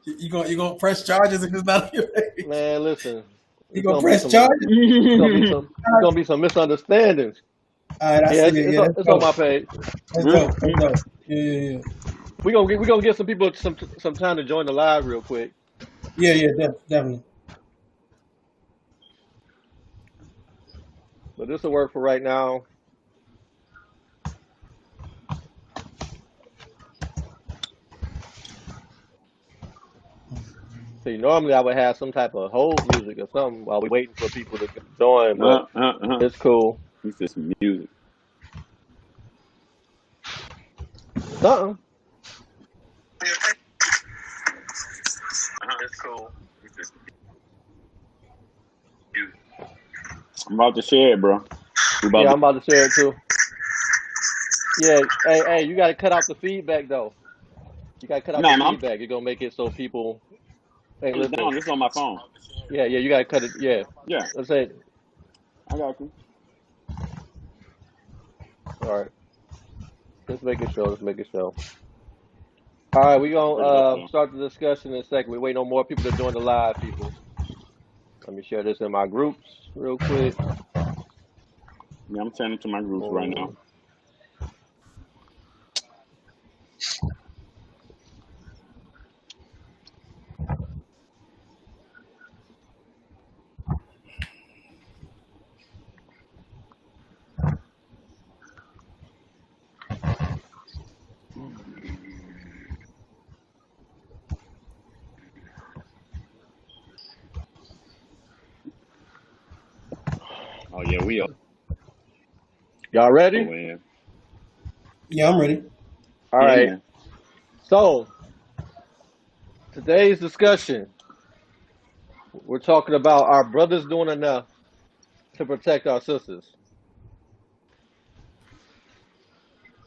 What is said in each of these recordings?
You gonna press charges if it's not on your page? Man, listen, You it's gonna gonna be press some, charges? it's gonna be some misunderstandings. All right, I Yeah, see it. Yeah, it's on my page. that's dope. That's dope. Yeah. We gonna get some people some time to join the live real quick. Definitely. But this will work for right now. See, normally I would have some type of hold music or something while we waiting for people to join, but it's cool. He said some music. Something. It's cool. I'm about to share it, bro. Yeah, I'm about to share it too. Yeah, hey, you gotta cut out the feedback though. You gotta cut out the No, feedback. You're gonna make it so people. Hey, it's listen. down. This is on my phone. Yeah, you gotta cut it. Yeah, Yeah, that's it. I got you. All right, let's make it show. Let's make it show. All right, we Bring it up gonna there. start the discussion in a second. We waiting on more people to join the live. People, let me share this in my groups real quick. Yeah, I'm sending it to my groups right now. Mm. Oh yeah, we up. Y'all ready? Oh man. Yeah, I'm ready. All Yeah, right. man. So today's discussion, we're talking about our brothers doing enough to protect our sisters.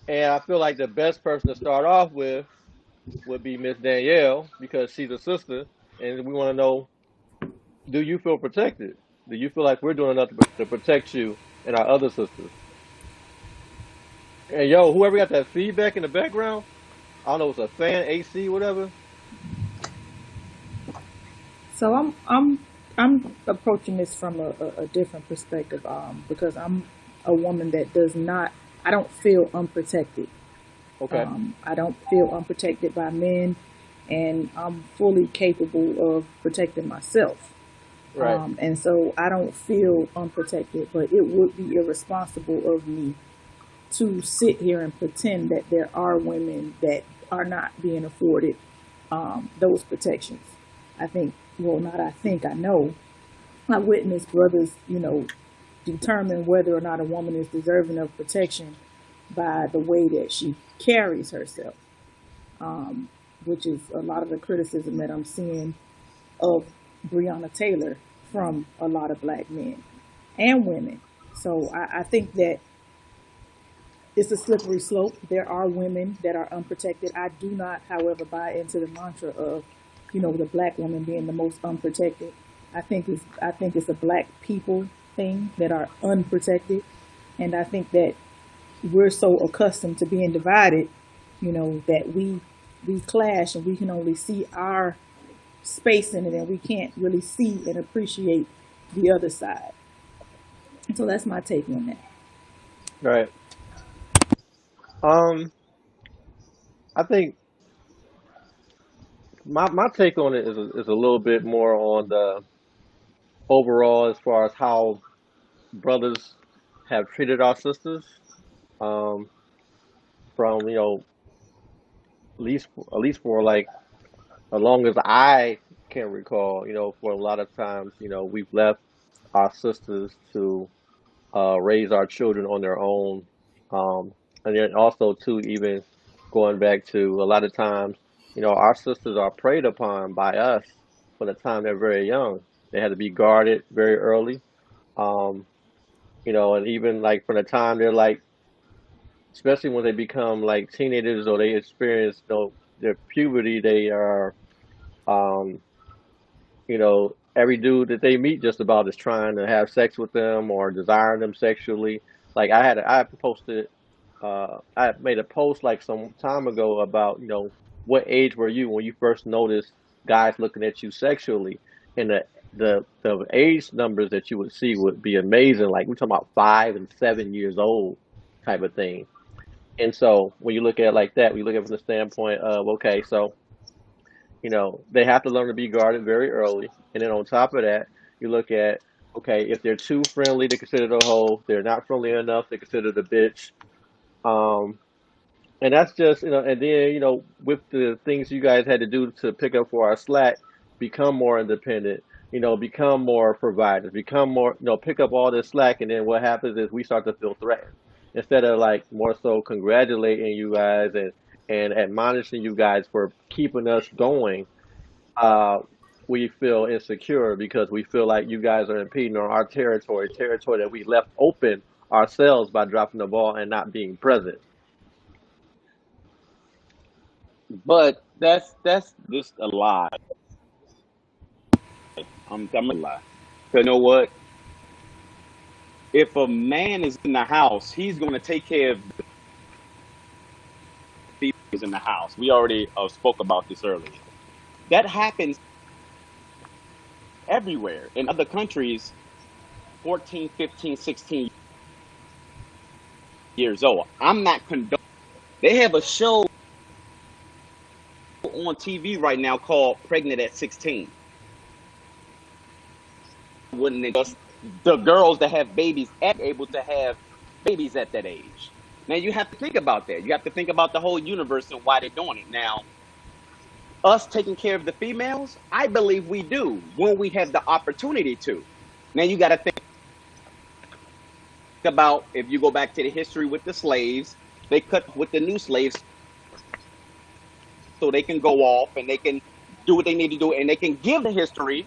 And I feel like the best person to start off with would be Miss Danielle because she's a sister, and we want to know: do you feel protected? Do you feel like we're doing enough to protect you and our other sisters? And yo, whoever got that feedback in the background, I don't know, if it's a fan, AC, whatever. So I'm approaching this from a different perspective, because I'm a woman that does not, I don't feel unprotected. Okay, I don't feel unprotected by men, and I'm fully capable of protecting myself. right. And so I don't feel unprotected, but it would be irresponsible of me to sit here and pretend that there are women that are not being afforded those protections. I think, well, not I think, I know. I witnessed brothers, determine whether or not a woman is deserving of protection by the way that she carries herself, which is a lot of the criticism that I'm seeing of Breonna Taylor from a lot of black men and women. So I think that it's a slippery slope. There are women that are unprotected. I do not, however, buy into the mantra of, the black woman being the most unprotected. I think it's a black people thing that are unprotected, and I think that we're so accustomed to being divided, that we clash and we can only see our space in it, and we can't really see and appreciate the other side. So that's my take on that. Right. Um, I think my take on it is a little bit more on the overall as far as how brothers have treated our sisters. Um, from at least for like as long as I can recall, for a lot of times, we've left our sisters to raise our children on their own. Um, and then also too, even going back to a lot of times, our sisters are preyed upon by us from the time they're very young. They had to be guarded very early. Um, and even like from the time they're like, especially when they become like teenagers or they experience, their puberty, they are, um, every dude that they meet just about is trying to have sex with them or desiring them sexually. Like I posted, I made a post like some time ago about, what age were you when you first noticed guys looking at you sexually? And the age numbers that you would see would be amazing. Like we're talking about 5 and 7 years old type of thing. And so when you look at it like that, we look at it from the standpoint of, okay, so they have to learn to be guarded very early. And then on top of that, you look at, okay, if they're too friendly, they're considered a hoe. If they're not friendly enough, they're considered a bitch. Um, and that's just, and then, with the things you guys had to do to pick up for our slack, become more independent, become more providers, become more, pick up all this slack. And then what happens is we start to feel threatened instead of like more so congratulating you guys and admonishing you guys for keeping us going. uh, we feel insecure because we feel like you guys are impeding on our territory that we left open ourselves by dropping the ball and not being present. But that's just a lie. I'm a lie. 'Cause you know what? If a man is in the house, he's going to take care of the females in the house. We already spoke about this earlier. That happens everywhere. In other countries, 14, 15, 16 years old. I'm not condoning. They have a show on TV right now called Pregnant at 16. Wouldn't it just the girls that have babies able to have babies at that age? Now you have to think about that. You have to think about the whole universe and why they're doing it. Now, us taking care of the females, I believe we do when we have the opportunity to. Now you got to think about if you go back to the history with the slaves, they cut with the new slaves so they can go off and they can do what they need to do and they can give the history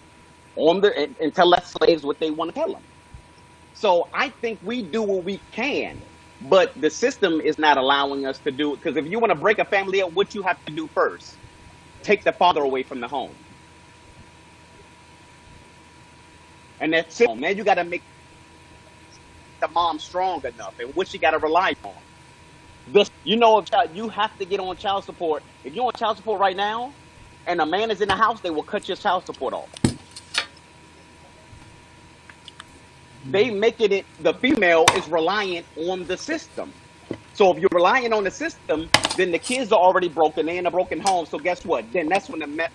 on and tell the slaves what they want to tell them. So I think we do what we can, but the system is not allowing us to do it. Because if you want to break a family up, what you have to do first, take the father away from the home. And that's it. Man, you got to make the mom strong enough and what she got to rely on. If you have to get on child support. If you're on child support right now and a man is in the house, they will cut your child support off. They making it the female is reliant on the system. So if you're relying on the system, then the kids are already broken. They're in a broken home. So guess what? Then that's when the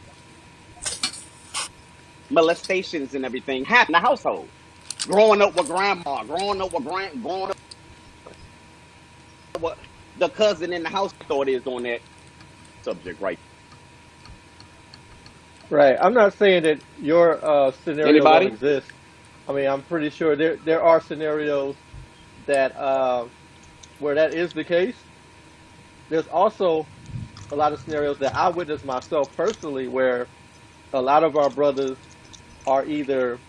molestations and everything happen in the household. Growing up with grandma, growing up with the cousin in the house thought is on that subject, right? Right. I'm not saying that your scenario don't Anybody? exist. I mean, I'm pretty sure there are scenarios that where that is the case. There's also a lot of scenarios that I witnessed myself personally where a lot of our brothers are either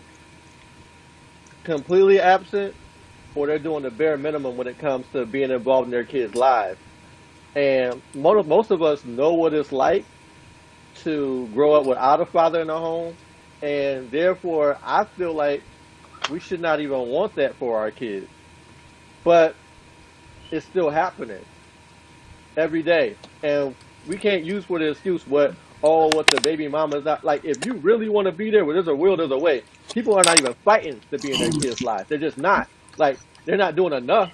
completely absent or they're doing the bare minimum when it comes to being involved in their kids' lives. And most of us know what it's like to grow up without a father in the home. And therefore, I feel like we should not even want that for our kids. But it's still happening every day. And we can't use for the excuse what the baby mama's not. Like, if you really want to be there, where there's a will, there's a way. People are not even fighting to be in their kids' lives. They're just not. Like, they're not doing enough.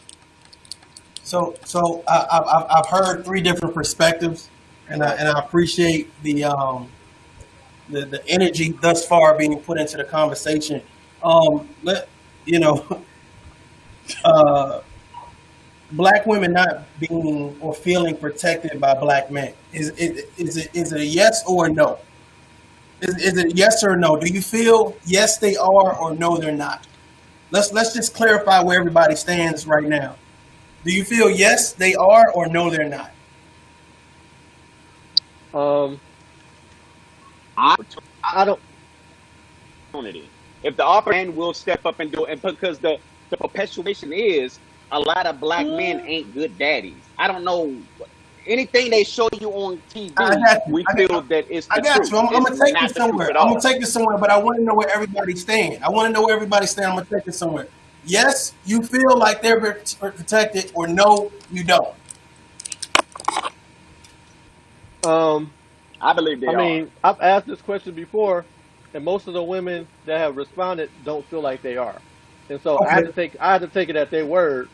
So I've heard three different perspectives, and I appreciate the energy thus far being put into the conversation. Let you know, black women not being or feeling protected by black men is it a yes or a no? Is it yes or no? Do you feel yes they are or no they're not? Let's just clarify where everybody stands right now. Do you feel yes they are or no they're not? I don't. If the upper man will step up and do it, and because the perpetuation is a lot of black men ain't good daddies. I don't know anything they show you on TV. We feel that it's the I got truth. you. I'm gonna It's take not you the truth somewhere. at I'm all. gonna take you somewhere, but I want to know where everybody stands. I'm gonna take you somewhere. Yes, you feel like they're protected, or no, you don't. Um, I believe they I are. mean, I've asked this question before, and most of the women that have responded don't feel like they are. And so Okay, I had to take it at their word.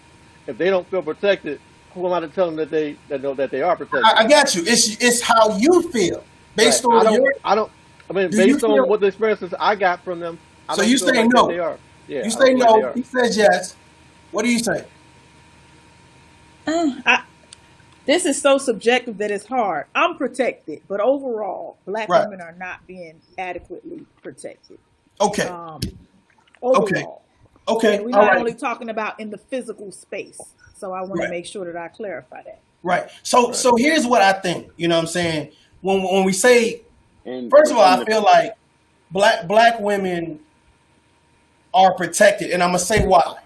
If they don't feel protected, who am I to tell them that know that they are protected? I got you. It's how you feel Right. based on your. I don't. I mean, Do you based on feel? what the experiences I got from them, I So don't you feel say like that they no. are. Yeah, You I don't say feel like they no. are. He says yes. What do you say? This is so subjective that it's hard. I'm protected, but overall, black Right. women are not being adequately protected. Okay. Um, Okay. overall. Okay. And we're All not right. only talking about in the physical space. So I want to Right. make sure that I clarify that. Right. So Right. so here's what I think. You know what I'm saying? When we say, And first of all, in I the feel like black women are protected, and I'm gonna say why.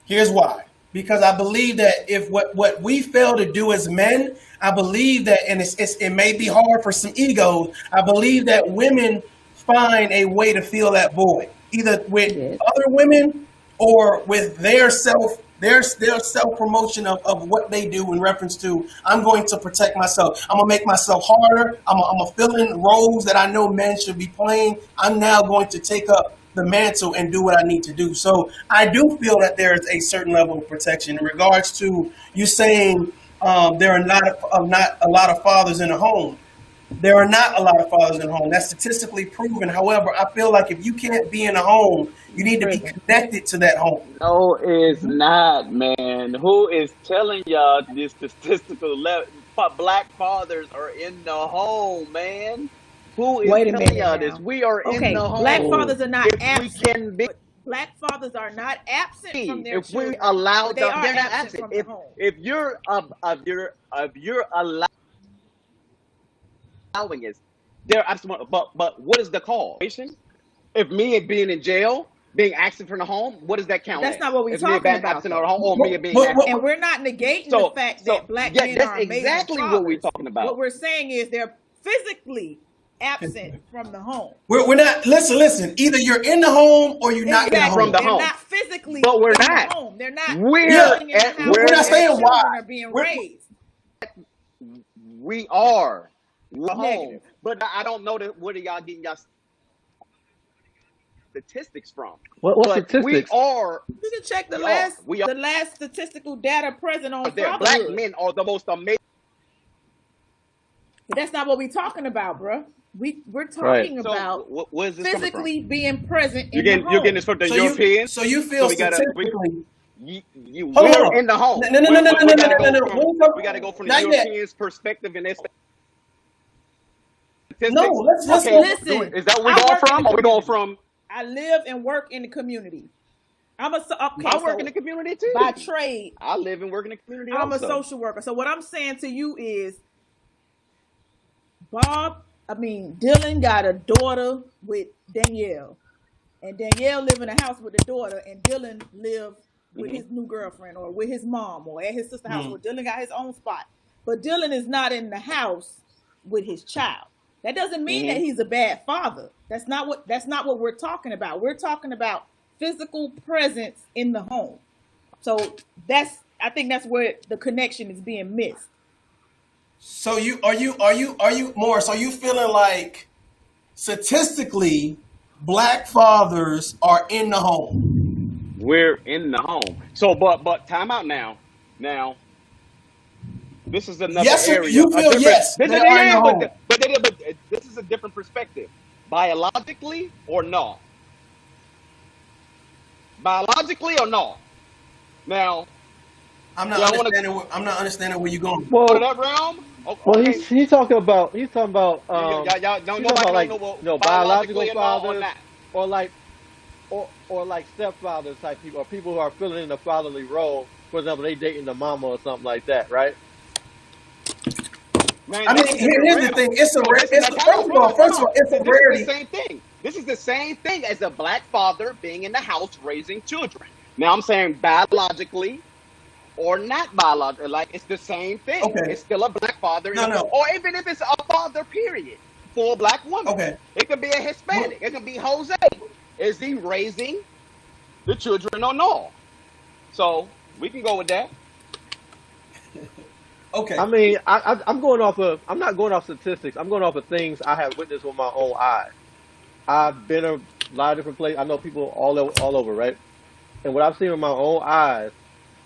Here's why. Because I believe that if what we fail to do as men, I believe that, and it may be hard for some egos. I believe that women find a way to fill that void, either with Yes. other women or with their self promotion of what they do in reference to, I'm going to protect myself. I'm gonna make myself harder. I'm gonna fill in roles that I know men should be playing. I'm now going to take up the mantle and do what I need to do. So I do feel that there is a certain level of protection in regards to you saying there are not a lot of fathers in the home. There are not a lot of fathers in the home. That's statistically proven. However, I feel like if you can't be in a home, you need to be Present. connected to that home. No, it's not, man. Who is telling y'all this statistical level? Black fathers are in the home, man. Who is Wait a telling minute y'all this? now. We are in Okay, the black home. fathers are not If we absent, can be, but black fathers are not absent from their if we children, allow but they them, are they're not absent absent. from the home. If you're allowing it, they're absent. But what is the call? If me and being in jail, being absent from the home, what does that count That's as? not what we're If me talking being about, absent from though. the home, or me being But, absent. And we're not negating the So, fact so that black yeah, men that's are amazing exactly what we're fathers. talking What about. we're saying is they're physically absent from the home. we're not. Listen. Either you're in the home or you're not in the From Exactly. home. the They're home, not physically but we're in the not. home. They're not Yeah, living in the house we're not where their saying why. children are being We're, raised. We are the home, Negative. but I don't know that where y'all getting y'all statistics from. What But we statistics? are. You can check We are. We are the last statistical data present on there. Black fatherhood. men are the most amazing. But that's not what we're talking about, bruh. We're Right. talking So about where is this coming from? physically being present You're in the getting this home. from the so Europeans. you So feel we gotta statistically. Hold we're on. in the home. No, no, no, no, no, We no, no, gotta no, go no, from no. we gotta go from the Not yet. Europeans' perspective and their No, statistics. let's Okay, go. Listen, is that what we're I going work in from? the Or we going community. from? I live and work in the community. I work in the community too. By trade, I live and work in the community I'm a also. social worker. So what I'm saying to you is Dylan got a daughter with Danielle. And Danielle live in a house with the daughter, and Dylan live with his new girlfriend or with his mom or at his sister's house where Dylan got his own spot. But Dylan is not in the house with his child. That doesn't mean that he's a bad father. That's not what we're talking about. We're talking about physical presence in the home. So I think that's where the connection is being missed. So are you Morris? Are you feeling like statistically, black fathers are in the home? We're in the home. So, but time out now. Now, this is another Yes, or area, you a feel different. yes they are in the home. But this is a different perspective. Biologically or no? Biologically or no? Now, I'm not y'all want to understanding. I'm not understanding where you're going. go to Well, that realm? well, Okay. he's talking about Y'all don't. he's talking Nobody about don't like know what biological biologically or no or fathers not. or like or like stepfathers type people or people who are filling in a fatherly role. For example, they dating the mama or something like that, right? Man, I that's mean, a different here's the realm. thing. It's a So rare. this now time out. Time First of out. all, it's a This is the rarity. same thing. This is the same thing as a black father being in the house raising children. Now I'm saying biologically or not biologically, like it's the same thing. Okay. It's still a black father, No, no. or even if it's a father, period, for a black woman. Okay. It could be a Well, Hispanic. It could be Jose. Is he raising the children or no? So we can go with that. Okay. I mean, I'm going off of, I'm not going off statistics. I'm going off of things I have witnessed with my own eyes. I've been a lot of different places. I know people all over, right? And what I've seen with my own eyes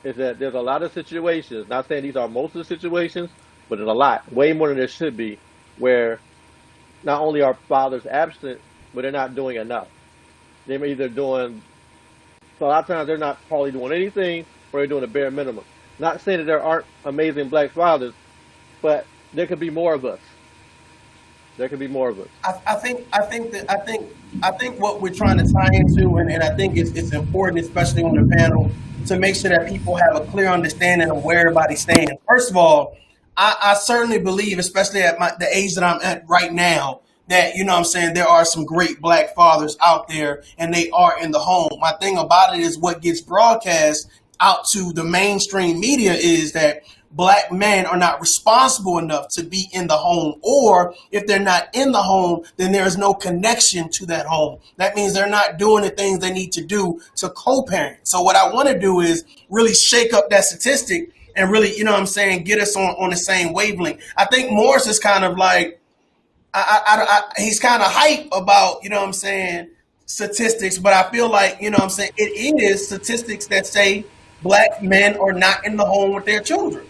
is that there's a lot of situations, not saying these are most of the situations, but there's a lot, way more than there should be, where not only are fathers absent, but they're not doing enough. They're either doing, so a lot of times they're not probably doing anything, or they're doing a bare minimum. Not saying that there aren't amazing black fathers, but there could be more of us. There could be more of us. I think what we're trying to tie into, and I think it's important, especially on the panel, to make sure that people have a clear understanding of where everybody stands. First of all, I certainly believe, especially at the age that I'm at right now, that you know what I'm saying there are some great black fathers out there, and they are in the home. My thing about it is what gets broadcast out to the mainstream media is that black men are not responsible enough to be in the home, or if they're not in the home, then there is no connection to that home. That means they're not doing the things they need to do to co-parent. So what I want to do is really shake up that statistic and really, you know what I'm saying, get us on the same wavelength. I think Morris is kind of like, he's kind of hype about, you know what I'm saying, statistics, but I feel like, you know what I'm saying, it is statistics that say black men are not in the home with their children.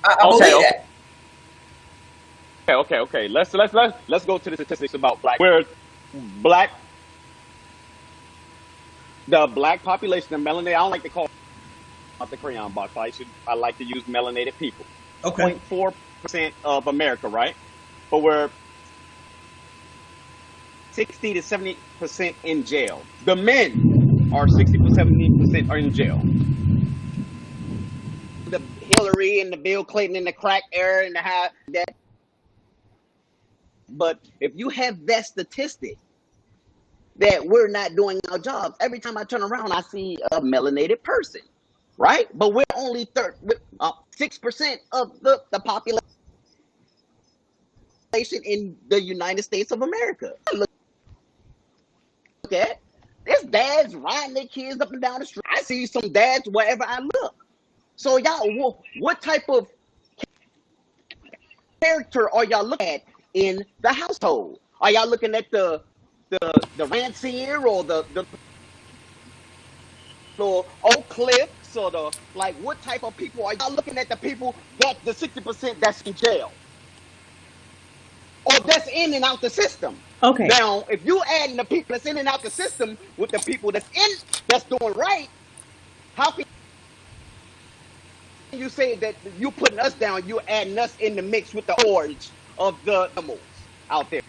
I Okay, believe okay, that. okay. Let's go to the statistics about black. Where black the black population, the melanated. I don't like to call it the crayon box. I like to use melanated people. Okay. 0.4% of America, right? But we're 60 to 70% in jail. The men are 60 to 70% are in jail. The Hillary and the Bill Clinton and the crack era and the how that. But if you have that statistic that we're not doing our jobs, every time I turn around, I see a melanated person, right? But we're only 6% of the population in the United States of America. Look at there's dads riding their kids up and down the street. I see some dads wherever I look. So y'all, what type of character are y'all looking at in the household? Are y'all looking at the rancier or the Oak Cliffs or the like? What type of people are y'all looking at? The people that the 60% that's in jail or that's in and out the system. Okay. Now, if you adding the people that's in and out the system with the people that's doing right, how can you say that you putting us down? You adding us in the mix with the orange of the animals out there.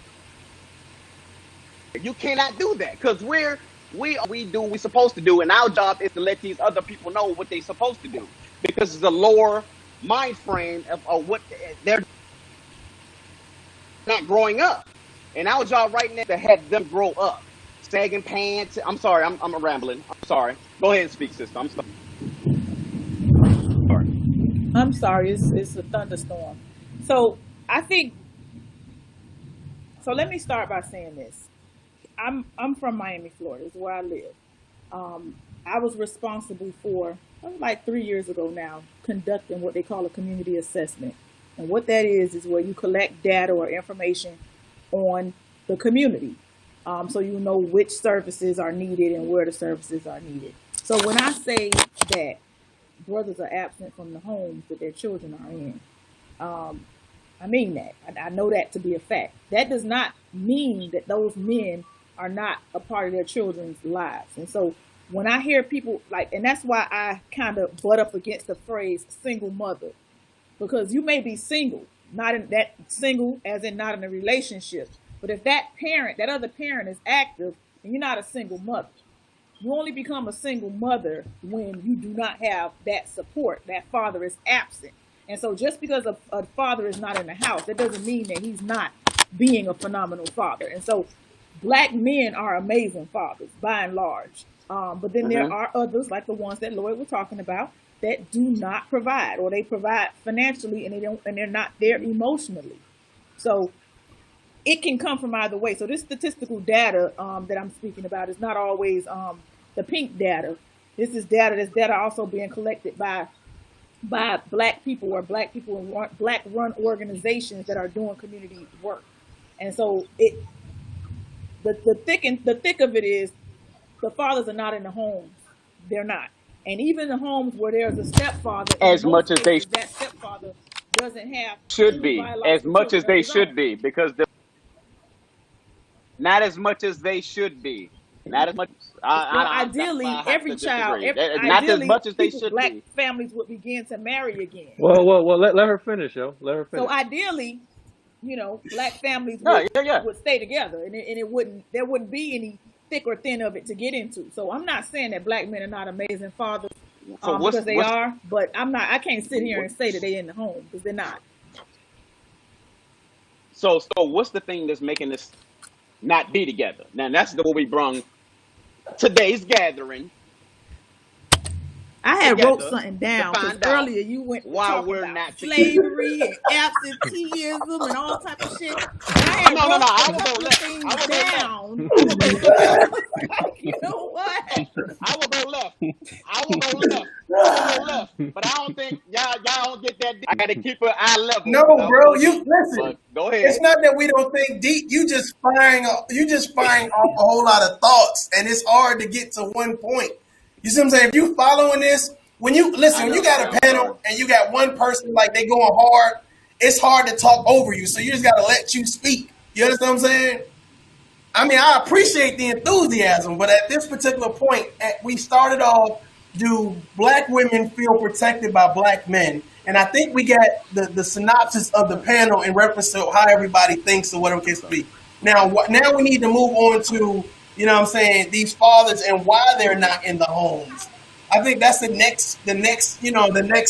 You cannot do that because we do what we supposed to do, and our job is to let these other people know what they're supposed to do because it's a lower mind frame of what they're not growing up. And our job right now is to have them grow up. Sagging pants. I'm sorry, I'm rambling. I'm sorry. Go ahead and speak, sister. I'm sorry. I'm sorry, it's a thunderstorm. So I think so. Let me start by saying this. I'm from Miami, Florida. Is where I live. I was responsible for like 3 years ago now conducting what they call a community assessment, and what that is where you collect data or information on the community, so you know which services are needed and where the services are needed. So when I say that brothers are absent from the homes that their children are in, I mean that. I know that to be a fact. That does not mean that those men are not a part of their children's lives. And so when I hear people like, and that's why I kind of butt up against the phrase single mother, because you may be single, not in that single as in not in a relationship. But if that parent, that other parent is active, then you're not a single mother. You only become a single mother when you do not have that support. That father is absent. And so just because a father is not in the house, that doesn't mean that he's not being a phenomenal father. And so black men are amazing fathers by and large. But then there are others like the ones that Lloyd was talking about that do not provide, or they provide financially and they're not there emotionally. So it can come from either way. So this statistical data that I'm speaking about is not always the pink data. This is data. This data also being collected by by black people or black people in black run organizations that are doing community work. And so the thick of it is the fathers are not in the homes. They're not. And even the homes where there's a stepfather, in as most much as they cases, that stepfather doesn't have should two be, as biological much as children of they his own. should be, because not as much as they should be, not as much. Well, That's why ideally, I have every to child, disagree. Not as much as they should black be. families would begin to marry again. Well, let her finish, yo. Let her So finish. ideally, black families Yeah, yeah, yeah. would stay together, and it wouldn't there wouldn't be any thick or thin of it to get into. So I'm not saying that black men are not amazing fathers, So because they are, but I can't sit here and say that they're in the home, because they're not. so what's the thing that's making this not be together? Now that's what we brung today's gathering I had wrote together something to down because find out earlier you went to why talk we're about not together. slavery and absenteeism and all type of shit, and I had No, no, no. wrote a I will go couple of left. things I will go left. down. I will go left. I was like, you know what? I will go left. I will go left. I will go left. But I don't think y'all don't get that deep. I got to keep it eye level No, because I will bro. go You deep. listen. But go It's ahead. not that we don't think deep. You just firing off a whole lot of thoughts, and it's hard to get to one point. You see what I'm saying? If you following this, when you I listen, when you know. got Yeah, a I'm sorry. panel and you got one person like they going hard, it's hard to talk over you. So you just got to let you speak. You understand what I'm saying? I mean, I appreciate the enthusiasm, but at this particular point, we started off, do black women feel protected by black men? And I think we got the synopsis of the panel in reference to how everybody thinks or whatever the case be. Now we need to move on to, what I'm saying, these fathers and why they're not in the homes. I think that's the next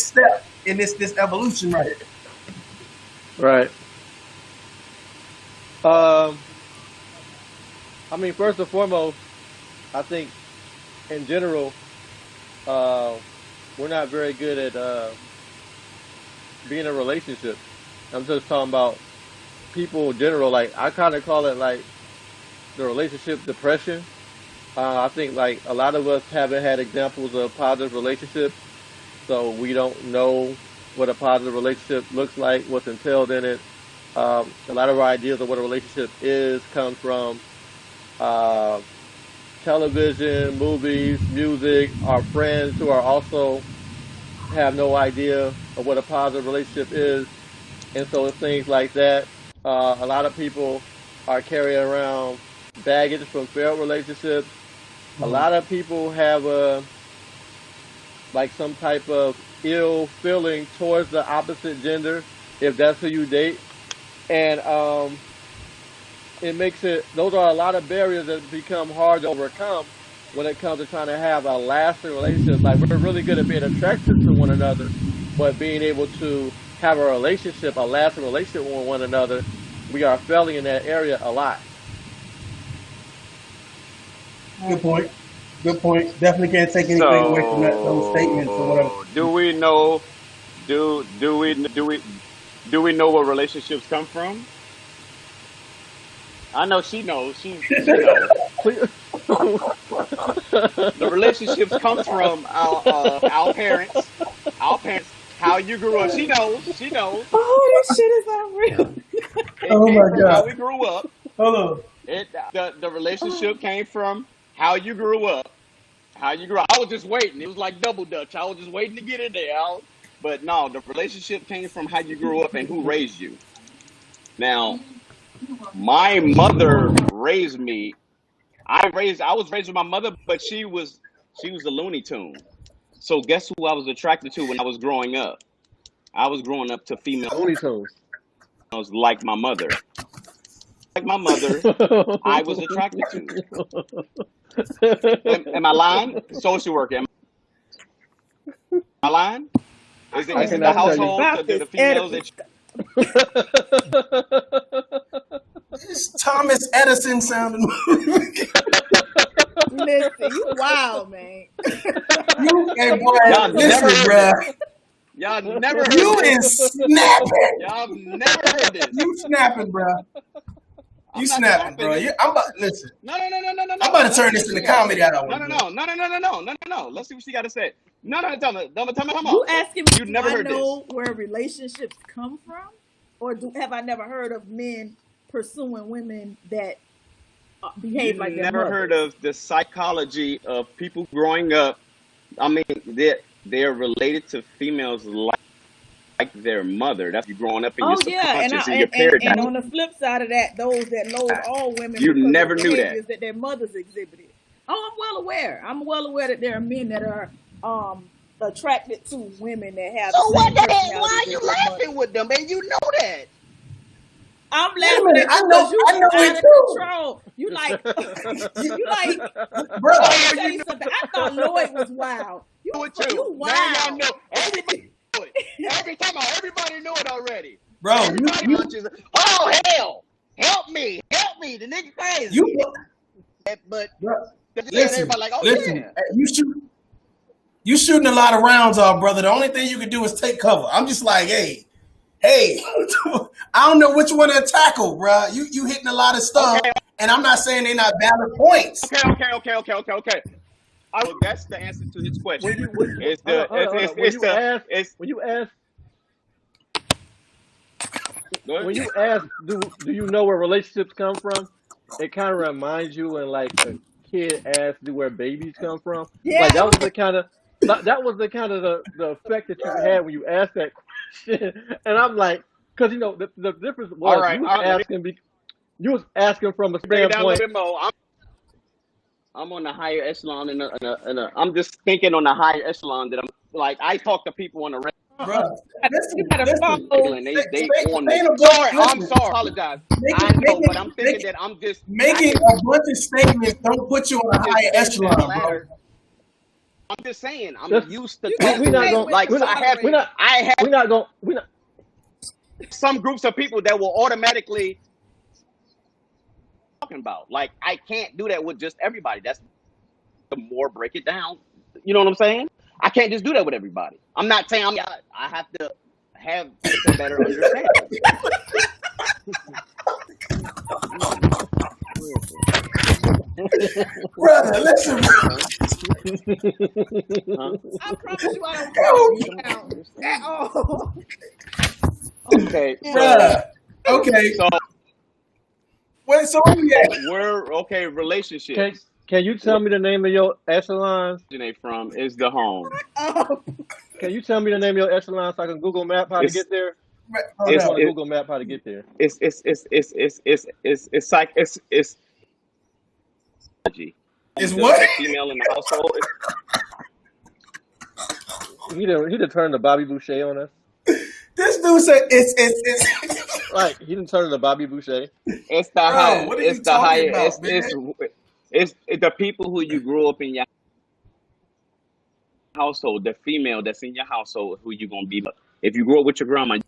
step in this evolution right here. Right. Um, I mean, first and foremost, I think in general, uh, we're not very good at being in a relationship. I'm just talking about people in general. Like I kind of call it like the relationship depression. I think like a lot of us haven't had examples of positive relationships, so we don't know what a positive relationship looks like, what's entailed in it. A lot of our ideas of what a relationship is come from uh, television, movies, music, our friends who are also have no idea of what a positive relationship is. And so it's things like that. A lot of people are carrying around baggage from failed relationships. A Mhm. lot of people have like some type of ill feeling towards the opposite gender if that's who you date. And it makes it, those are a lot of barriers that become hard to overcome when it comes to trying to have a lasting relationship. Like we're really good at being attracted to one another, but being able to have a relationship, a lasting relationship with one another, we are failing in that area a lot. I Good agree. point. Good point. Definitely can't take anything away from those statements or whatever. So do we know? Do we know where relationships come from? I know she knows. She knows. Please. The relationships comes from our parents. Our parents. How you grew up. She knows. She knows. Oh, this shit is unreal. It Oh came my from God. how we grew up. Hold on. The relationship came from how you grew up. How you grew up. I was just waiting. It was like double dutch. I was just waiting to get in there. But no, the relationship came from how you grew up and who raised you. Now, my mother raised me. I was raised with my mother, but she was a Looney Tune. So guess who I was attracted to when I was growing up? I was growing up to females Looney Tunes. like my mother. Like my mother, I was attracted to. Am I lying? Social worker, am I lying? Is it I is it the cannot tell Something you. household, about the this females Oedipus that stuff. This Thomas Edison sounding. Listen, you wild, man. Hey, boy, y'all never listen, heard bruh. this? Y'all never heard You this? is snapping. Y'all have never heard this? You snapping, bruh. You I'm not snapping, bro. snapping. I'm about listen. No. I'm about to turn Let's this see what into she got to comedy say. hour, No, no, bro. no, no, no, no, no, no, no, no. Let's see what she got to say. No, no, tell me, come You on. asking me, You do never I heard this. know where relationships come from? Or have I never heard of men pursuing women that behave You like their never heard mothers? of the psychology of people growing up. I mean, they're related to females like their mother. That's you growing up in your Oh yeah, and subconscious, in your and paradigm. on the flip side of that, those that loathe all women You because of never the knew that. behaviors that their mothers exhibited. Oh, I'm well aware. I'm well aware that there are men that are attracted to women that have So the what same the heck? Why personalities are as you their laughing mothers. with them, man? You know that. I'm Wait a laughing minute. at you because you I know out it of too. control. You like You, you like bro. let me Oh, tell you you know something. I thought Lloyd was wild. it too. You Now y'all wild. know. Everybody knew it. Everybody knew it already. Bro, Everybody conscious. Oh hell! Help me! Help me! The nigga crazy. you, But bro, just saying, listen, everybody like, oh listen. yeah. You shooting a lot of rounds off, brother. The only thing you can do is take cover. I'm just like, hey, I don't know which one to tackle, bro. You hitting a lot of stuff, Okay, and I'm not saying they're not valid points. okay. Oh, that's the answer to his question. It's hold the on, hold on, hold on. it's When you ask, go ahead. when you ask, do you know where relationships come from? It kind of reminds you when like a kid asks, "Do where babies come from?" Like Yeah, it that was was the kind of that was the kind of the effect that you had when you asked that question. And I'm like, because the difference All was right, all right. Let me you was asking from a break it down a little standpoint. bit more. I'm on the higher echelon I'm just thinking on the higher echelon that I'm like I talk to people on the Bro, you listen, gotta listen. regular follow. and they on me. Saying a bunch, Sorry, I'm listen, sorry. Apologize. I know, but I'm thinking that I making can a bunch of statements don't put you on a just higher stand that echelon, bro. ladder. I'm just saying I'm Just used to You we gotta we talking not stay to going with like the we're so not we're moderators. not I have we're not going we're not some groups of people that will automatically talking about. Like I can't do that with just everybody. That's the more break it down. You know what I'm saying? I can't just do that with everybody. I'm not saying I have to have just a better understanding. Brother, listen, bro. Huh? Huh? I promise you, I don't call Yo, you out at all. Okay, so bruh. Okay, so wait, so where we at? we're okay. can Relationships. can you Where tell me the name of your echelons? they originate from is the home. Oh, Can you tell me the name of your echelons so I can Google Map how to It's get there? I Hold just it's up. want to it, Google Map how to get there. it's like it's Is what? the female in the household. He done turned the Bobby Boucher on us. This dude said it's Right, he done turned the Bobby Boucher. It's the bro, high. what are It's you the talking higher. about, man? It's the people who you grew up in your household. The female that's in your household who you gonna be. If you grew up with your grandma, you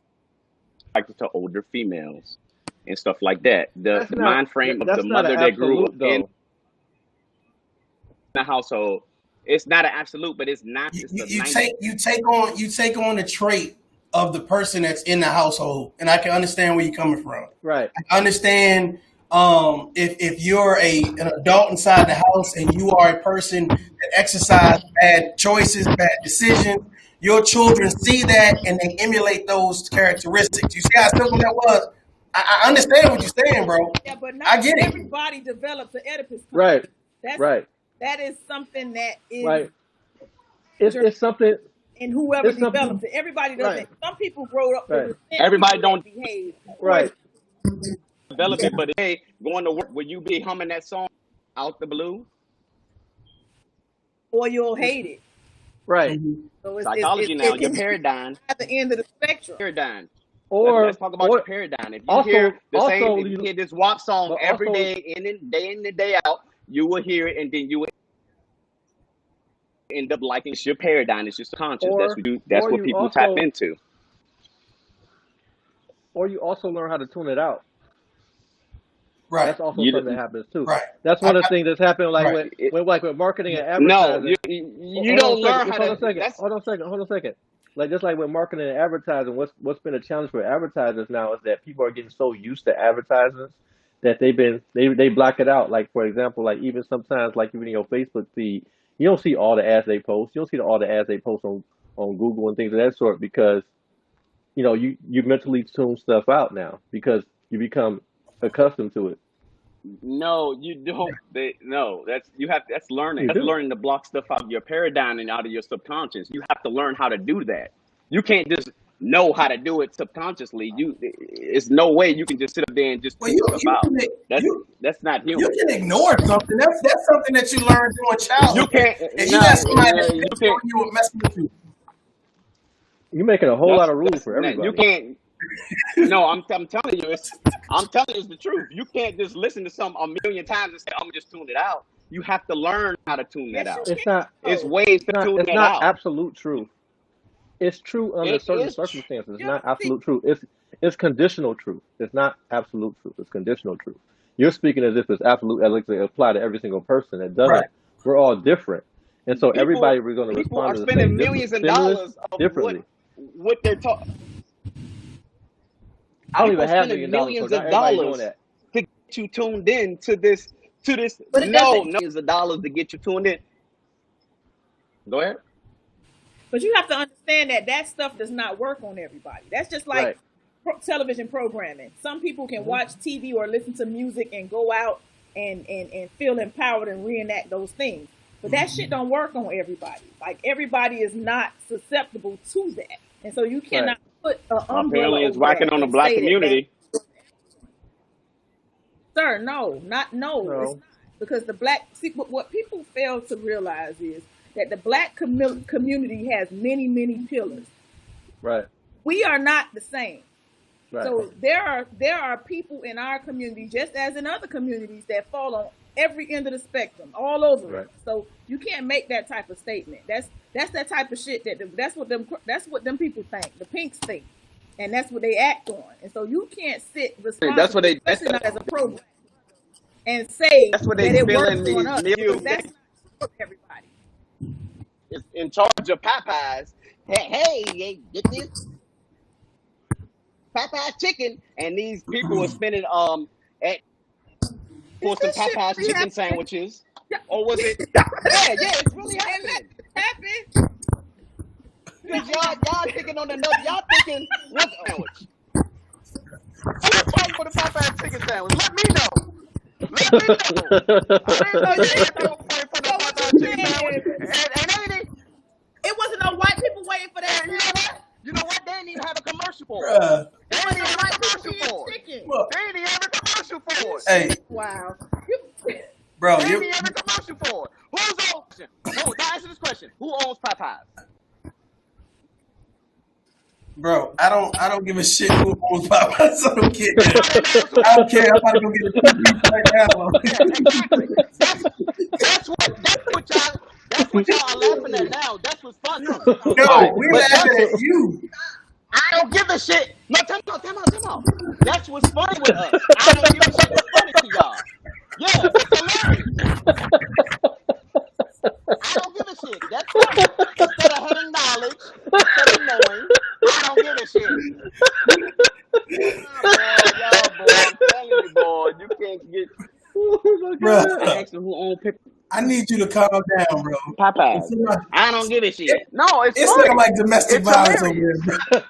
attracted to older females and stuff like that. The That's the not mind frame of the that's not an mother that grew up absolute in though. the household. It's not an absolute, but it's not. It's the 90. You take on the trait of the person that's in the household, and I can understand where you're coming from. Right. I understand if you're an adult inside the house and you are a person that exercise bad choices, bad decisions, your children see that and they emulate those characteristics. You see how simple that was? I understand what you're saying, bro. yeah, but I not get it. everybody develops an Oedipus Right. complex. That's Right. that is something that is Right. It's something in whoever it's something develops it. Everybody right. doesn't. Some people grow up with Right. resent Everybody people that don't behave Right. accordingly, develop it, but hey, going to work, will you be humming that song out the blue? or you'll hate it. Right. Mhm. So Psychology now, it your can paradigm. at the end of the spectrum. Paradigm. Let's Or talk about your or paradigm. If you hear also the same, also if you you hear this WAP song but every also day, day in and day out, you will hear it, and then you will end up liking it's your paradigm. It's just conscious. That's or what you. That's or what you people tap also into. or you also learn how to tune it out. Right, That's also You something that happens too. right, That's one of the things that's happened like right. with marketing and no, advertising. you Hold on a don't second. learn Just how hold on to. a second. That's Hold on a second. Like just like with marketing and advertising, what's been a challenge for advertisers now is that people are getting so used to advertisements that they block it out. Like for example, like even sometimes like even in your Facebook feed, you don't see all the ads they post. You don't see all the ads they post on Google and things of that sort because you mentally tune stuff out now because you become accustomed to it. No, you don't. No, that's learning. You That's do. learning to block stuff out of your paradigm and out of your subconscious. You have to learn how to do that. You can't just know how to do it subconsciously. It's no way you can just sit up there and just Well, tune stuff out. That's you that's not you human. can ignore something. That's something that you learned during You childhood. can't. And you No, got somebody that's you pissed can't. on you or messing with you. You're making a whole lot of rules for You everybody. can't. No, I'm telling you, it's the truth. You can't just listen to something a million times and say, "I'm gonna just tune it out." You have to learn how to tune that Yes, you out. It's can. not. It's ways to tune It's that not out. absolute truth. It's true under It certain is. circumstances. It's Yeah, not see, absolute truth. It's conditional truth. It's not absolute truth. It's conditional truth. You're speaking as if it's absolute, as if it apply to every single person. It doesn't. Right. We're all different, and so People everybody we're going to people respond are to the spending same millions of stimulus dollars of differently. what they're talking. I don't People even are have spending $1 million, so millions not of everybody doing dollars that. to get you tuned in to this. but it No, doesn't. millions of dollars to get you tuned in. Go ahead. But you have to understand that that stuff does not work on everybody. That's just like Right. television programming. Some people can Hmm. watch TV or listen to music and go out and feel empowered and reenact those things. But that shit don't work on everybody. Like everybody is not susceptible to that, and so you Right. cannot put an umbrella Apparently, it's over whacking that on the and black say that. community. Sir, no, it's No. not because the black see what people fail to realize is that the black community has many pillars. Right. We are not the same. Right. So there are people in our community, just as in other communities, that fall on every end of the spectrum, all over Right. it. So you can't make that type of statement. That's that type of shit that's what them people think. The pinks think, and that's what they act on. And so you can't sit That's what responsible, they. especially not as a program, and say That's what that they it feeling. works on These us new because that's not for everybody. is in charge of Popeyes. Hey, get this Popeyes chicken, and these people are spending at for Is some this shit Popeyes really chicken happening? sandwiches, or was it? Yeah, it's really And let happening. it happen. Cause y'all thinking on the nose. Y'all thinking what sandwich? Who's fighting for the Popeyes chicken sandwich? Let me know. Let me know. I didn't So see you white people fighting for so no what Popeyes you chicken sandwich, saying is and ain't it? it wasn't no white people waiting for that And you know sandwich. what? You know what? They didn't even have a commercial for it. Bruh. They It didn't wasn't even no have a white people commercial for it. eating chicken. Look, They didn't even have a commercial for it. hey, Wow. bro, They didn't you, even have a commercial for it. Who's owns? Now answer this question: who owns Popeyes? bro, I don't give a shit who owns Popeyes. I don't care. Somebody knows who I don't care. I'm about to go get a two-piece right now. Yeah, exactly. That's what y'all are laughing at now. That's what's funny. No, we But laughing that's at you. I don't give a shit. No, time out. That's what's funny with us. I don't give a shit. It's funny to y'all. Yeah, it's hilarious. I don't give a shit. That's funny. Instead of having knowledge, instead of knowing, I don't give a shit. Boy, I'm telling you, boy, you can't get. Oh my Bro, God. I asked them who owned I need you to calm down, bro. Popeyes. I don't give a shit. No, it's It's funny. not like domestic It's violence over hilarious. here, bro.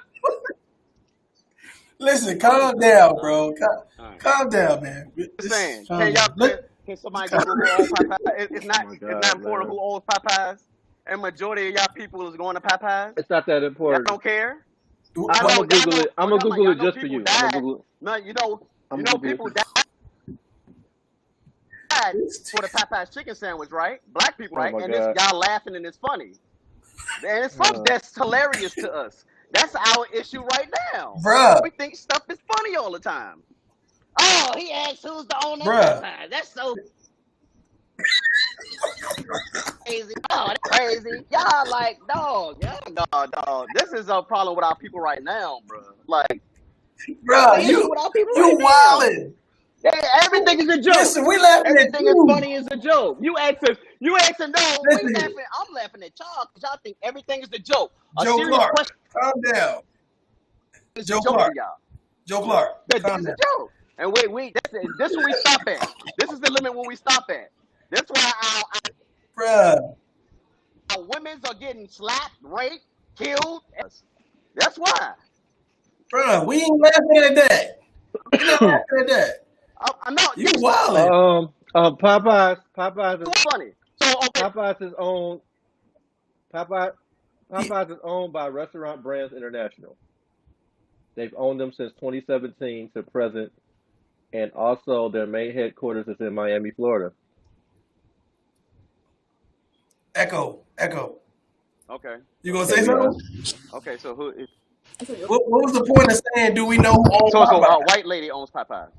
Listen, calm down, bro. All right. Calm down, man. Just saying. Calm Can down. Look, can somebody Google who owns Popeyes? It's not. Oh my It's God, not important man. who owns Popeyes. And majority of y'all people is going to Popeyes. It's not that Y'all important. don't care. what- I'm gonna Google it. I'm gonna Google it know just for people you. I'm gonna died. Google it. No, I'm you gonna know Google people it. died for the Popeyes chicken sandwich, right? Black people, Oh right? my And God. y'all laughing and it's funny. And it's funny. That's hilarious to us. That's our issue right now. Bruh. We think stuff is funny all the time. Oh, he asked who's the owner Bruh. of Popeyes. That's so crazy. Oh, that's crazy. Y'all like, dog. This is a problem with our people right now, bro. Like, Bro, the issue with our people you right now. wildin'. Everything is a joke. Listen, we laughing at Everything is you. funny is a joke. You asking, no, Listen. we laughing. I'm laughing at y'all because y'all think everything is a joke. A Joe serious Clark, question calm down. is Joe a joke Clark. to y'all. Joe Clark, This calm is down. a joke. And this is where we stop at. This is the limit where we stop at. That's why Bruh, our women's are getting slapped, raped, killed. That's why. bruh, we ain't laughing at that. We not laughing at that. I know You it's wildin'. funny. So okay, Popeyes is owned. Popeyes is owned by Restaurant Brands International. They've owned them since 2017 to present, and also their main headquarters is in Miami, Florida. Echo. okay, You gonna Okay, say we something? okay. So who? Is, What was the point of saying, do we know who owns so Popeye? a white lady owns Popeyes. Are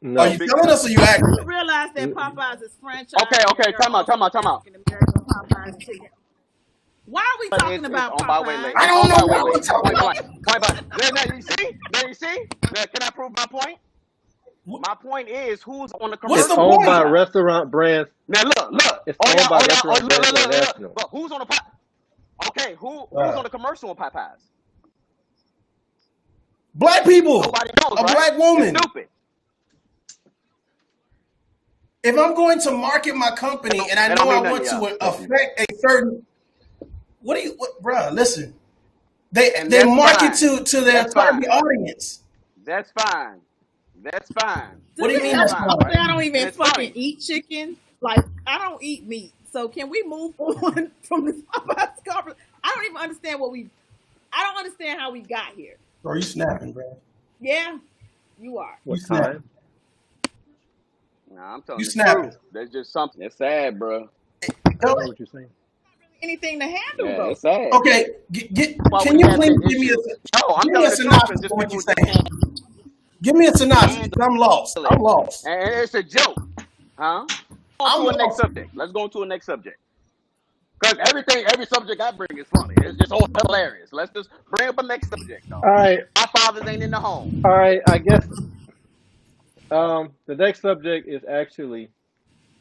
No, you telling us or you asking? You realize that Popeyes is franchised. Okay. Time out. African American Popeyes chicken. Why are we But talking it's about owned by a white lady. Popeyes? I It's don't owned know by a what white we're lady. talking about. Point blank. Now you see. Now, can I prove my point? My point is, who's on the What's it's the commercial owned point? by side? Restaurant Brands. Now look. It's Oh owned by yeah. Restaurant Brands Look. International. But who's on the pot? Okay, who's on the commercial on Popeyes? Black people. Nobody knows, A right? black woman. It's stupid. If I'm going to market my company and I That know don't I mean want nothing, to affect a certain, bruh, listen. They And they that's market fine. to their That's fine. target audience. That's fine. What do you mean Does that's it fine? help that I don't And even it's fucking funny. eat chicken? Like, I don't eat meat. So can we move on from this Popeyes conference? I don't even understand I don't understand how we got here. Are you snapping, bro? Yeah, you are. What You snap. time? Nah, I'm telling You the snapping. truth. That's just something. It's sad, bro. I know what you're saying. Anything to handle Yeah, though. it's sad. Okay, Why can we you have please that give me issue? No, I'm give me telling a the truth. synopsis It's of just what people you're just saying? can't Give me a synopsis. handle I'm lost. it. I'm lost. And it's a joke, huh? I'm On to a next lost. subject. Let's go into a next subject. Because every subject I bring is funny. It's just all hilarious. Let's just bring up a next subject, though. All right, My fathers ain't in the home. I guess the next subject is actually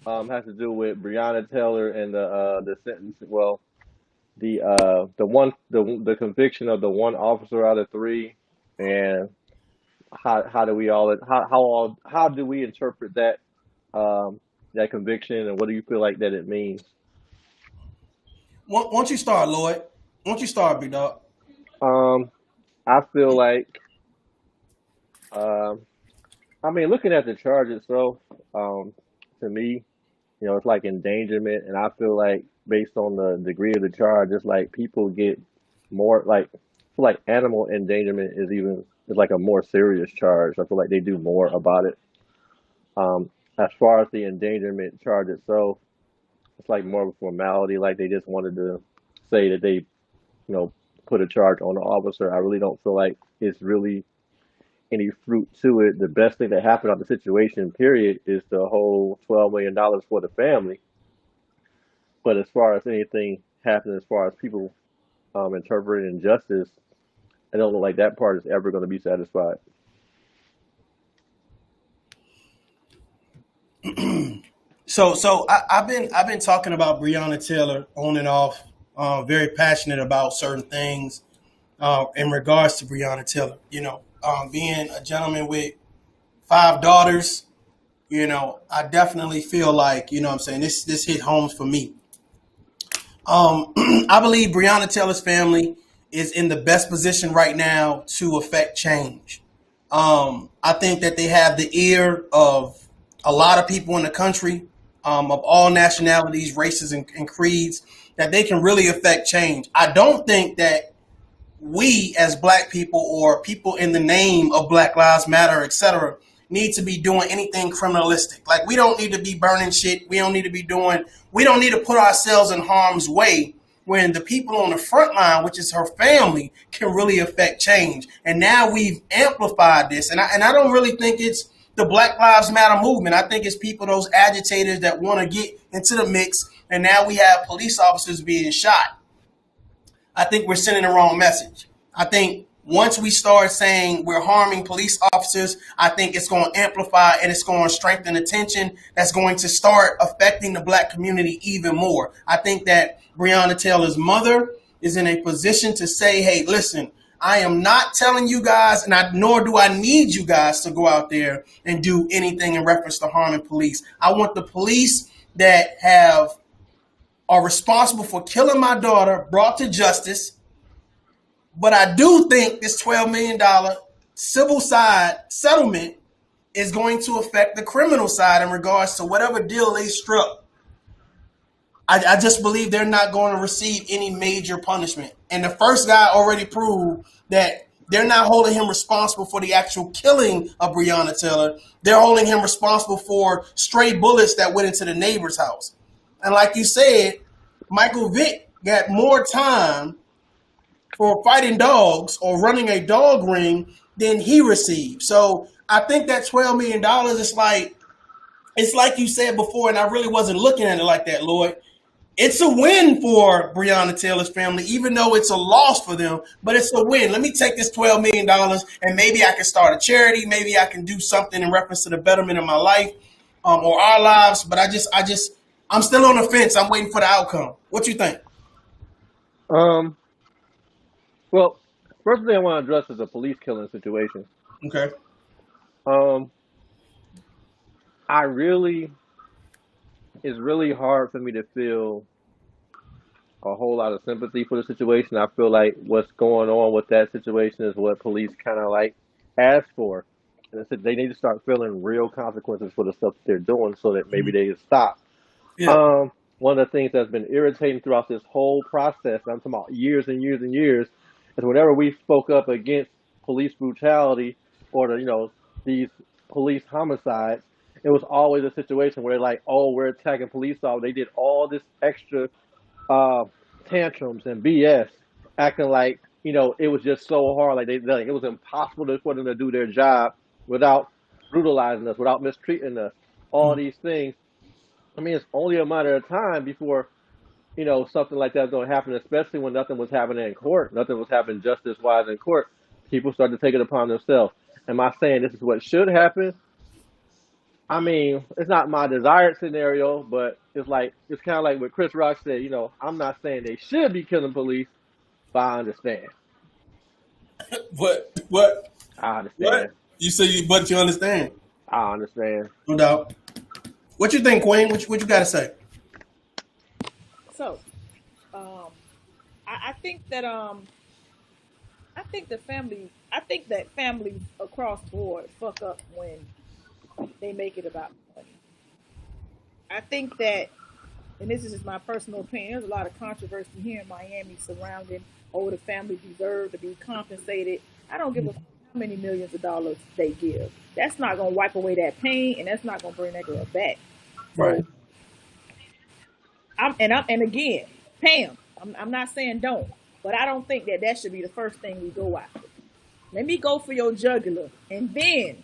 has to do with Breonna Taylor and the sentence. Well, the conviction of the one officer out of three, and how do we all how do we interpret that that conviction, and what do you feel like that it means? Won't you start, Lloyd? Won't you start, big dog? I feel like um, I mean, looking at the charge itself, to me, it's like endangerment, and I feel like based on the degree of the charge, it's like people get more like I feel like animal endangerment is like a more serious charge. I feel like they do more about it. As far as the endangerment charge itself, it's like more of a formality. Like they just wanted to say that they, put a charge on the officer. I really don't feel like it's really any fruit to it. The best thing that happened on the situation, period, is the whole $12 million for the family. But as far as anything happening, as far as people interpreting injustice, I don't look like that part is ever going to be satisfied. So I've been talking about Breonna Taylor on and off. Very passionate about certain things in regards to Breonna Taylor. Being a gentleman with 5 daughters, I definitely feel like, what I'm saying, this hit home for me. I believe Breonna Taylor's family is in the best position right now to affect change. I think that they have the ear of a lot of people in the country, of all nationalities, races, and creeds, that they can really affect change. I don't think that we as black people or people in the name of Black Lives Matter, etc., need to be doing anything criminalistic. Like, we don't need to be burning shit. We don't need to put ourselves in harm's way when the people on the front line, which is her family, can really affect change. And now we've amplified this. And I don't really think it's the Black Lives Matter movement. I think it's people, those agitators that want to get into the mix. And now we have police officers being shot. I think we're sending the wrong message. I think once we start saying we're harming police officers, I think it's going to amplify and it's going to strengthen the tension that's going to start affecting the black community even more. I think that Breonna Taylor's mother is in a position to say, hey, listen, I am not telling you guys, and nor do I need you guys to go out there and do anything in reference to harming police. I want the police that are responsible for killing my daughter brought to justice. But I do think this $12 million civil side settlement is going to affect the criminal side in regards to whatever deal they struck. I just believe they're not going to receive any major punishment. And the first guy already proved that they're not holding him responsible for the actual killing of Breonna Taylor. They're holding him responsible for stray bullets that went into the neighbor's house. And like you said, Michael Vick got more time for fighting dogs or running a dog ring than he received. So I think that $12 million is like you said before, and I really wasn't looking at it like that, Lloyd. It's a win for Breonna Taylor's family, even though it's a loss for them, but it's a win. Let me take this $12 million and maybe I can start a charity. Maybe I can do something in reference to the betterment of my life or our lives. But I'm still on the fence. I'm waiting for the outcome. What you think? Well, first thing I want to address is the police killing situation. Okay. It's really hard for me to feel a whole lot of sympathy for the situation. I feel like what's going on with that situation is what police kind of like asked for. And I said they need to start feeling real consequences for the stuff that they're doing so that maybe they can stop. Yeah. One of the things that's been irritating throughout this whole process, and I'm talking about years and years and years, is whenever we spoke up against police brutality or these police homicides, it was always a situation where they're like, oh, we're attacking police officers. They did all this extra tantrums and BS, acting like, it was just so hard. Like it was impossible for them to do their job without brutalizing us, without mistreating us, all these things. I mean, it's only a matter of time before, something like that's going to happen, especially when nothing was happening in court. Nothing was happening justice-wise in court. People started to take it upon themselves. Am I saying this is what should happen? I mean, it's not my desired scenario, but it's kind of like what Chris Rock said, I'm not saying they should be killing police, but I understand. What? I understand. What? You say, but you understand? I understand. No doubt. What you think, Queen? What you got to say? So, I think that families across the board fuck up when they make it about money. I think that, and this is just my personal opinion, there's a lot of controversy here in Miami surrounding, the family deserve to be compensated. I don't give a fuck how many millions of dollars they give. That's not going to wipe away that pain, and that's not going to bring that girl back. Right. And again, Pam, I'm not saying don't, but I don't think that should be the first thing we go after. Let me go for your jugular, and then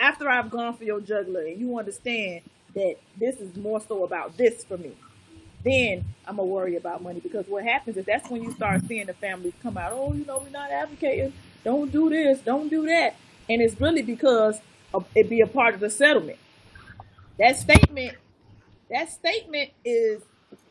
after I've gone for your jugular and you understand that this is more so about this for me, then I'm going to worry about money. Because what happens is that's when you start seeing the families come out, we're not advocating, don't do this, don't do that. And it's really because it be a part of the settlement. That statement is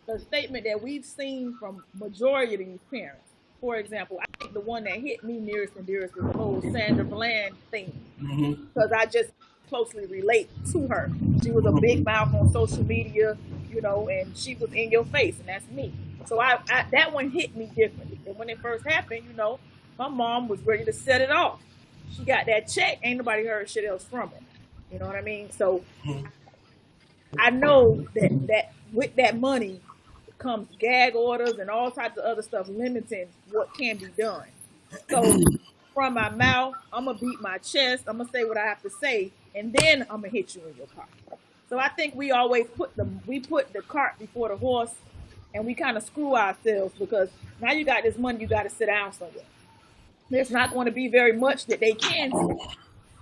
the statement that we've seen from majority of these parents. For example, I think the one that hit me nearest and dearest is the whole Sandra Bland thing, because I just closely relate to her. She was a big mouth on social media, and she was in your face, and that's me. So I that one hit me differently. And when it first happened, my mom was ready to set it off. She got that check, ain't nobody heard shit else from her. You know what I mean? So I know that with that money comes gag orders and all types of other stuff limiting what can be done. So from my mouth, I'm going to beat my chest, I'm going to say what I have to say, and then I'm going to hit you in your pocket. So I think we always put the cart before the horse, and we kind of screw ourselves, because now you got this money, you got to sit down somewhere. There's not going to be very much that they can do.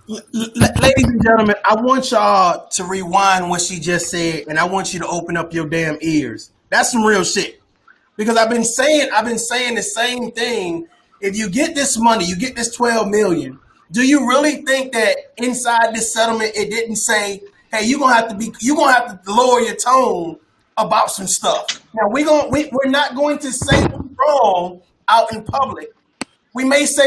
Ladies and gentlemen, I want y'all to rewind what she just said, and I want you to open up your damn ears. That's some real shit. Because I've been saying the same thing. If you get this money, you get this $12 million. Do you really think that inside this settlement it didn't say, hey, you're gonna have to lower your tone about some stuff? Now we're not going to say what's wrong out in public. We may say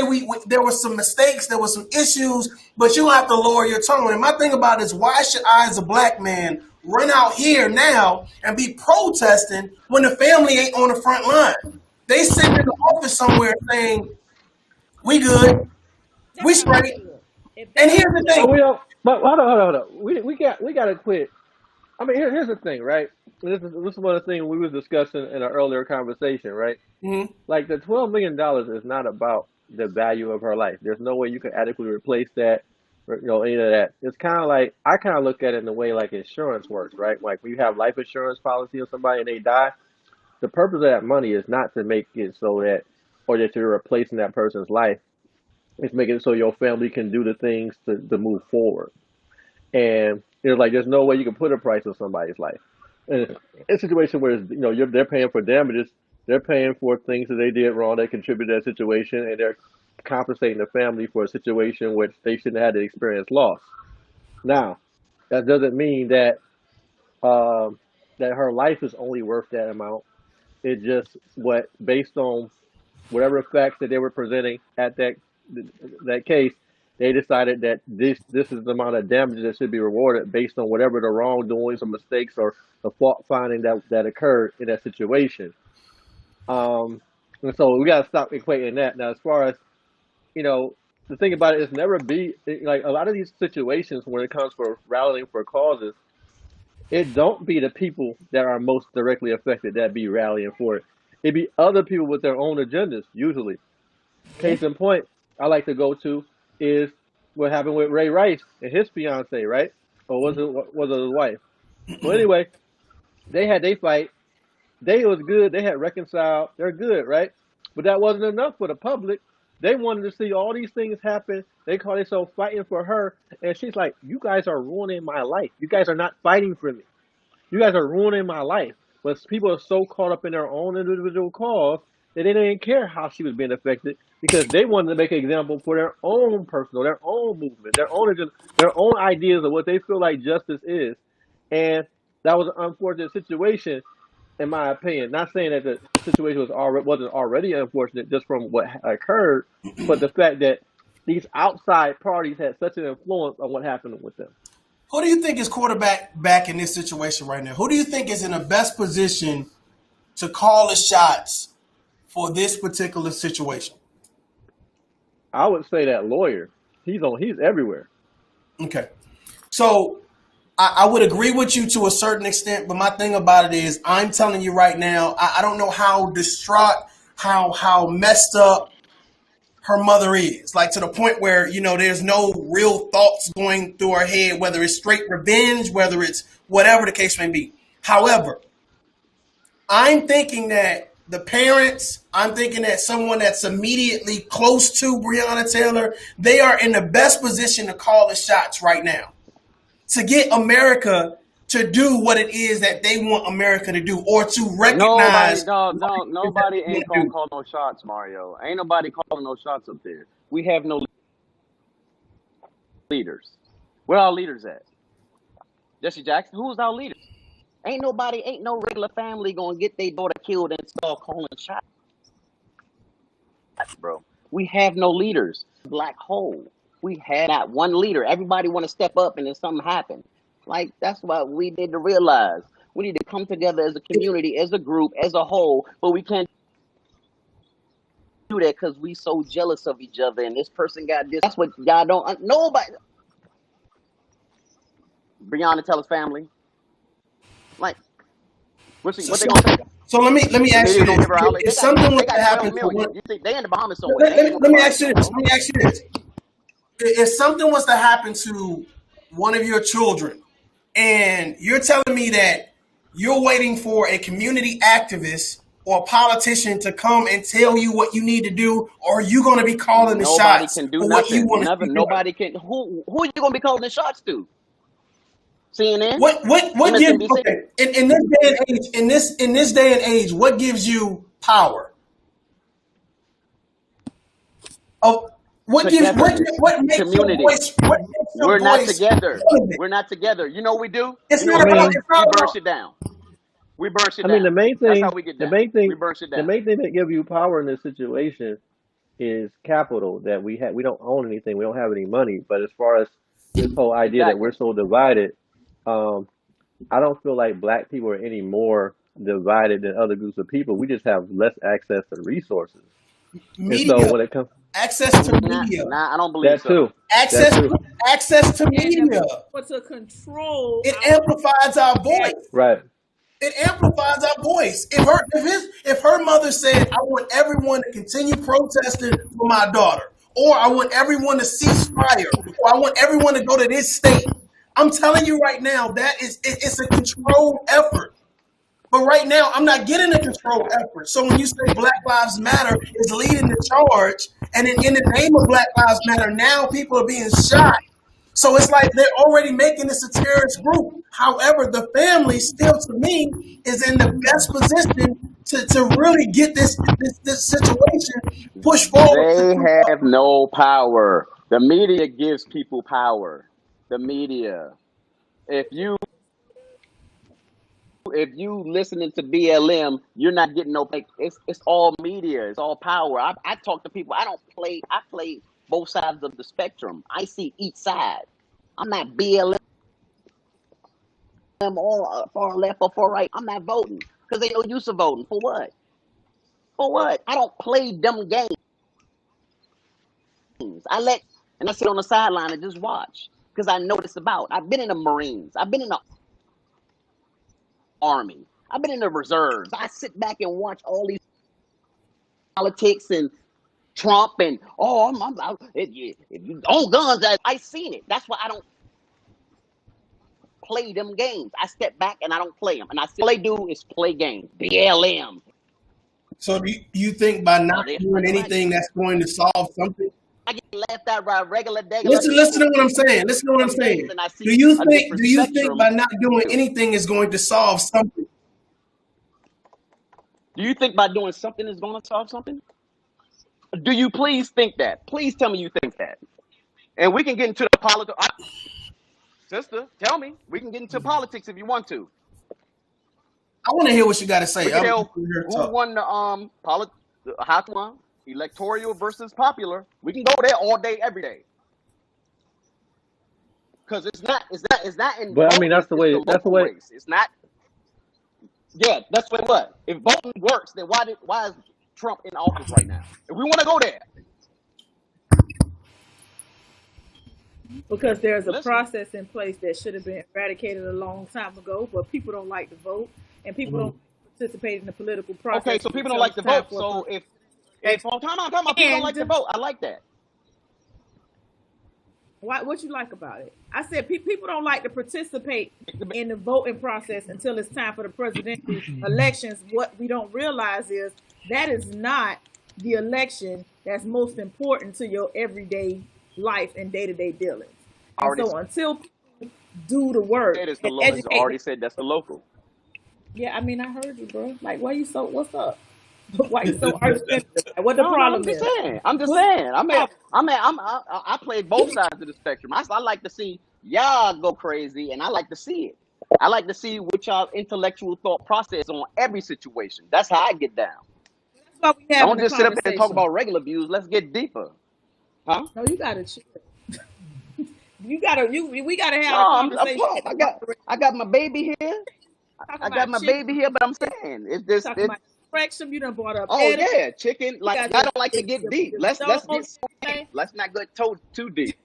there were some mistakes, there were some issues, but you have to lower your tone. And my thing about it is, why should I, as a black man, run out here now and be protesting when the family ain't on the front line? They sit in the office somewhere saying, "We good, we That's not straight." good. If And they here's the But thing. we don't. But hold on. We got to quit. I mean, here's the thing, right? This is one of the things we was discussing in an earlier conversation, right? Mhm. Like the $12 million is not about the value of her life. There's no way you can adequately replace that, or, any of that. It's kind of like I kind of look at it in the way like insurance works, right? Like when you have life insurance policy on somebody and they die, the purpose of that money is not to make it so that or that you're replacing that person's life. It's making it so your family can do the things to move forward. And it's like there's no way you can put a price on somebody's life. And it's a situation where they're paying for damages, they're paying for things that they did wrong, they contributed to that situation, and they're compensating the family for a situation which they shouldn't have had to experience loss. Now, that doesn't mean that her life is only worth that amount. It just what based on whatever facts that they were presenting at that case, they decided that this is the amount of damage that should be rewarded based on whatever the wrongdoings or mistakes or the fault finding that occurred in that situation. And so we got to stop equating that. Now, as far as the thing about it is never be like a lot of these situations when it comes for rallying for causes, it don't be the people that are most directly affected that be rallying for it. It be other people with their own agendas usually. Case in point, I like to go to is what happened with Ray Rice and his fiance, right? Or was it his wife? Well, anyway, they had they fight. They was good. They had reconciled. They're good, right? But that wasn't enough for the public. They wanted to see all these things happen. They call themselves fighting for her, and she's like, "You guys are ruining my life. You guys are not fighting for me. You guys are ruining my life." But people are so caught up in their own individual cause that they didn't care how she was being affected because they wanted to make an example for their own personal, their own movement, their own ideas of what they feel like justice is. And that was an unfortunate situation, in my opinion. Not saying that the situation wasn't already unfortunate just from what occurred, but the fact that these outside parties had such an influence on what happened with them. Who do you think is quarterback back in this situation right now? Who do you think is in the best position to call the shots for this particular situation? I would say that lawyer. He's everywhere. Okay. So I would agree with you to a certain extent, but my thing about it is I'm telling you right now, I don't know how distraught, how messed up her mother is, like to the point where there's no real thoughts going through her head, whether it's straight revenge, whether it's whatever the case may be. However, I'm thinking that the parents, I'm thinking that someone that's immediately close to Breonna Taylor, they are in the best position to call the shots right now to get America to do what it is that they want America to do, or to Nobody, recognize no, what no, it is that nobody they ain't want to gonna do. call no shots, Mario. Ain't nobody calling no shots up there. We have no leaders. Where our leaders at? Jesse Jackson, who's our leader? Ain't no regular family gonna get their daughter killed and start calling shots, bro. We have no leaders. Black hole. We have not one leader. Everybody want to step up and then something happen. Like, that's what we need to realize. We need to come together as a community, as a group, as a whole, but we can't do that because we so jealous of each other and this person got this. That's what y'all don't. Nobody. Breonna Taylor's family. Like, what So, they so, gonna say? so let me The ask you media gonna this: give her out. Like, if something was they got to 12 happen to one, million. You think they in the Bahamas somewhere? They ain't let gonna me find ask them you no this: more. let me ask you this: if something was to happen to one of your children, and you're telling me that you're waiting for a community activist or a politician to come and tell you what you need to do, or are you going to be calling the Nobody shots can do for what you nothing. want to Never. see done? Nobody can. Who you gonna be calling the shots to? CNN, What gives MSNBC. okay in this day and age in this day and age, what gives you power? Of Togetherness, what makes your community. voice We're not together. relevant? We're not together. You know what we do? It's You know what not I we about do? mean, it's not We burn about shit down. We burn shit I mean, down. That's how we get the down. main We thing, burn shit the down. main thing that gives you power in this situation is capital. That we don't own anything, we don't have any money. But as far as this whole idea that we're Exactly. so divided, um, I don't feel like black people are any more divided than other groups of people. We just have less access to resources. And so Media, when it comes, access to Nah, media, nah, I don't believe that so. too, that access too, access to And the media. power to control It our amplifies our narrative. voice. right, It amplifies our voice. If her mother said, "I want everyone to continue protesting for my daughter," or "I want everyone to cease fire," or "I want everyone to go to this state," I'm telling you right now that it's a controlled effort. But right now, I'm not getting a controlled effort. So when you say Black Lives Matter is leading the charge, and in the name of Black Lives Matter, now people are being shot. So it's like they're already making this a terrorist group. However, the family still, to me, is in the best position to really get this situation pushed forward. They have no power. The media gives people power. The media. If you listening to BLM, you're not getting no pay. It's all media. It's all power. I talk to people. I play both sides of the spectrum. I see each side. I'm not BLM or far left or far right. I'm not voting because ain't no use of voting. For what? For what? I don't play dumb games. And I sit on the sideline and just watch because I know what it's about. I've been in the Marines. I've been in the Army. I've been in the reserves. I sit back and watch all these politics and Trump and if you own guns, I seen it. That's why I don't play them games. I step back and I don't play them. And I see all they do is play games. BLM. So do you think by Oh, not they doing fighting black anything people. that's going to solve something? I get laughed at by regular Listen to what I'm saying. Listen to what I'm some days, saying. and I Do see you a think different do you think by spectrum not doing too. anything is going to solve something? Do you think by doing something is going to solve something? Do you please think that? Please tell me you think that. And we can get into the politics. Sister, tell me. We can get into politics if you want to. I want to hear what you got to We say. can I'm tell here to who talk. won the how to won electoral versus popular. We can go there all day, every day. Because it's not in but I mean voting. It's the that's the local way. race. It's not. Yeah, that's what. If voting works, then why is Trump in office right now? If we want to go there, Because there's a listening. process in place that should have been eradicated a long time ago, but people don't like to vote and people don't participate in the political Okay, process so people don't until like it's to time vote. for a So political if election. time out, people don't like to And vote. I like that. what you like about it? I said people don't like to participate in the voting process until it's time for the presidential elections. What we don't realize is that is not the election that's most important to your everyday life and day-to-day dealings. I And already so until people do the work said it's the and local. educate Already said that's the local. yeah, I mean, I heard you, bro. Like, why you so? What's up? Why you so argumentative? Like, what the No, no, I'm problem just is? saying. I'm just What's the saying. problem? I play both sides of the spectrum. I like to see y'all go crazy, and I like to see it. I like to see what y'all intellectual thought process on every situation. That's how I get down. That's why we having Don't the just sit up there and talk conversation. about regular views. Let's get deeper, huh? No, you gotta chill. You gotta we gotta have No, the I'm conversation. pumped. I got my baby here. Talking I got about my chicken. baby here, but I'm saying it's just Talking it. about correction. You done brought up Oh edible. yeah, chicken. You Like got I don't like to get deep. your Let's get stones. so deep. Let's not get too deep.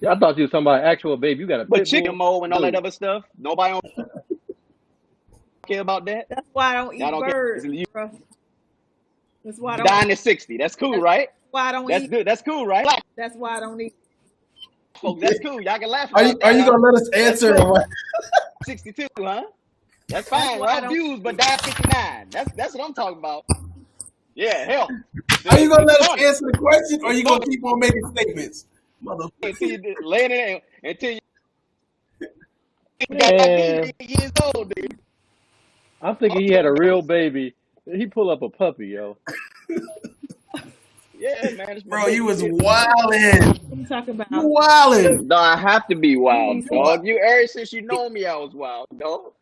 Yeah, I thought you was talking about actual baby. You got a But pit chicken bull, mo and all that dude. other stuff, nobody don't care about that. That's why I don't Y'all eat don't care. birds, You bro. That's why I don't. dying at 60. That's cool, That's right? why I don't That's eat. good. That's cool, right? Black That's why I don't eat. folks, that's cool. Y'all can laugh Are you about are that, you huh? gonna let us That's answer? cool. 62, huh? That's That's fine, why I right? don't. Views, but die 59. That's what I'm talking about. Yeah, hell. Are you See, gonna it's let us funny. answer the question, or are It's you gonna funny keep on making statements, until motherfucker? you laying it until you got that baby Man, 8 years old, dude. I'm thinking he had a real baby. He pull up a puppy, yo. Yeah, man, it's my Bro, you baby was here. wildin'. What you talking You about? wildin'. No, I have to be You need wild, some. dog. You ever since you know me, I was wild, dog.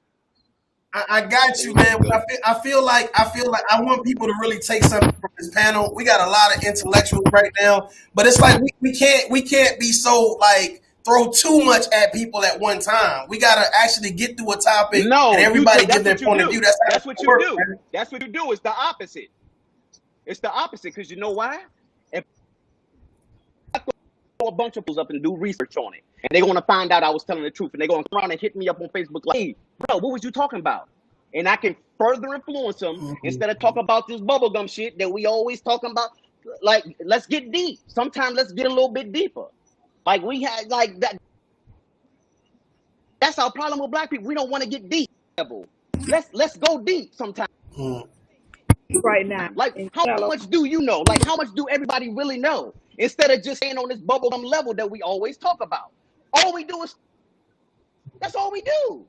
I got you, man. But I feel like I want people to really take something from this panel. We got a lot of intellectuals right now, but it's like we can't be so like throw too much at people at one time. We gotta actually get through a topic No, and everybody give that's their what you point of do. view. That's how That's it what you works, do. man. That's what you do. It's the opposite. It's the opposite because you know why? If I throw a bunch of people up and do research on it, and they're gonna find out I was telling the truth, and they're gonna come around and hit me up on Facebook like, "Hey, bro, what was you talking about?" And I can further influence them Mhm. instead of talking about this bubblegum shit that we always talking about. Like, let's get deep. Sometimes let's get a little bit deeper. Like we had like that. That's our problem with black people. We don't want to get deep. Let's go deep sometimes. Mhm. right now Like, in how shallow. much do you know? Like, how much do everybody really know? Instead of just staying on this bubblegum level that we always talk about. All we do is that's all we do.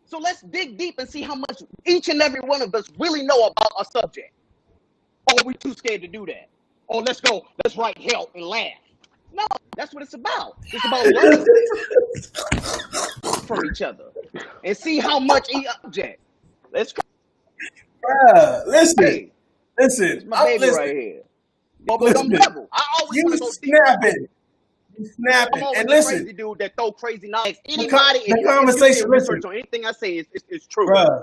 So let's dig deep and see how much each and every one of us really know about a subject. Or we too scared to do that. Or let's write help and laugh. No, that's what it's about. It's about learning from each other and see how much each object. Let's Bruh, listen, hey, it's my baby listen, right here. Bubblegum listen. level. I always You want to go deep. snapping, you I'm snapping, always and the listen. crazy dude that throw crazy knowledge. The, Anybody, the if you conversation. did Listen, research on anything I say, is true. bruh.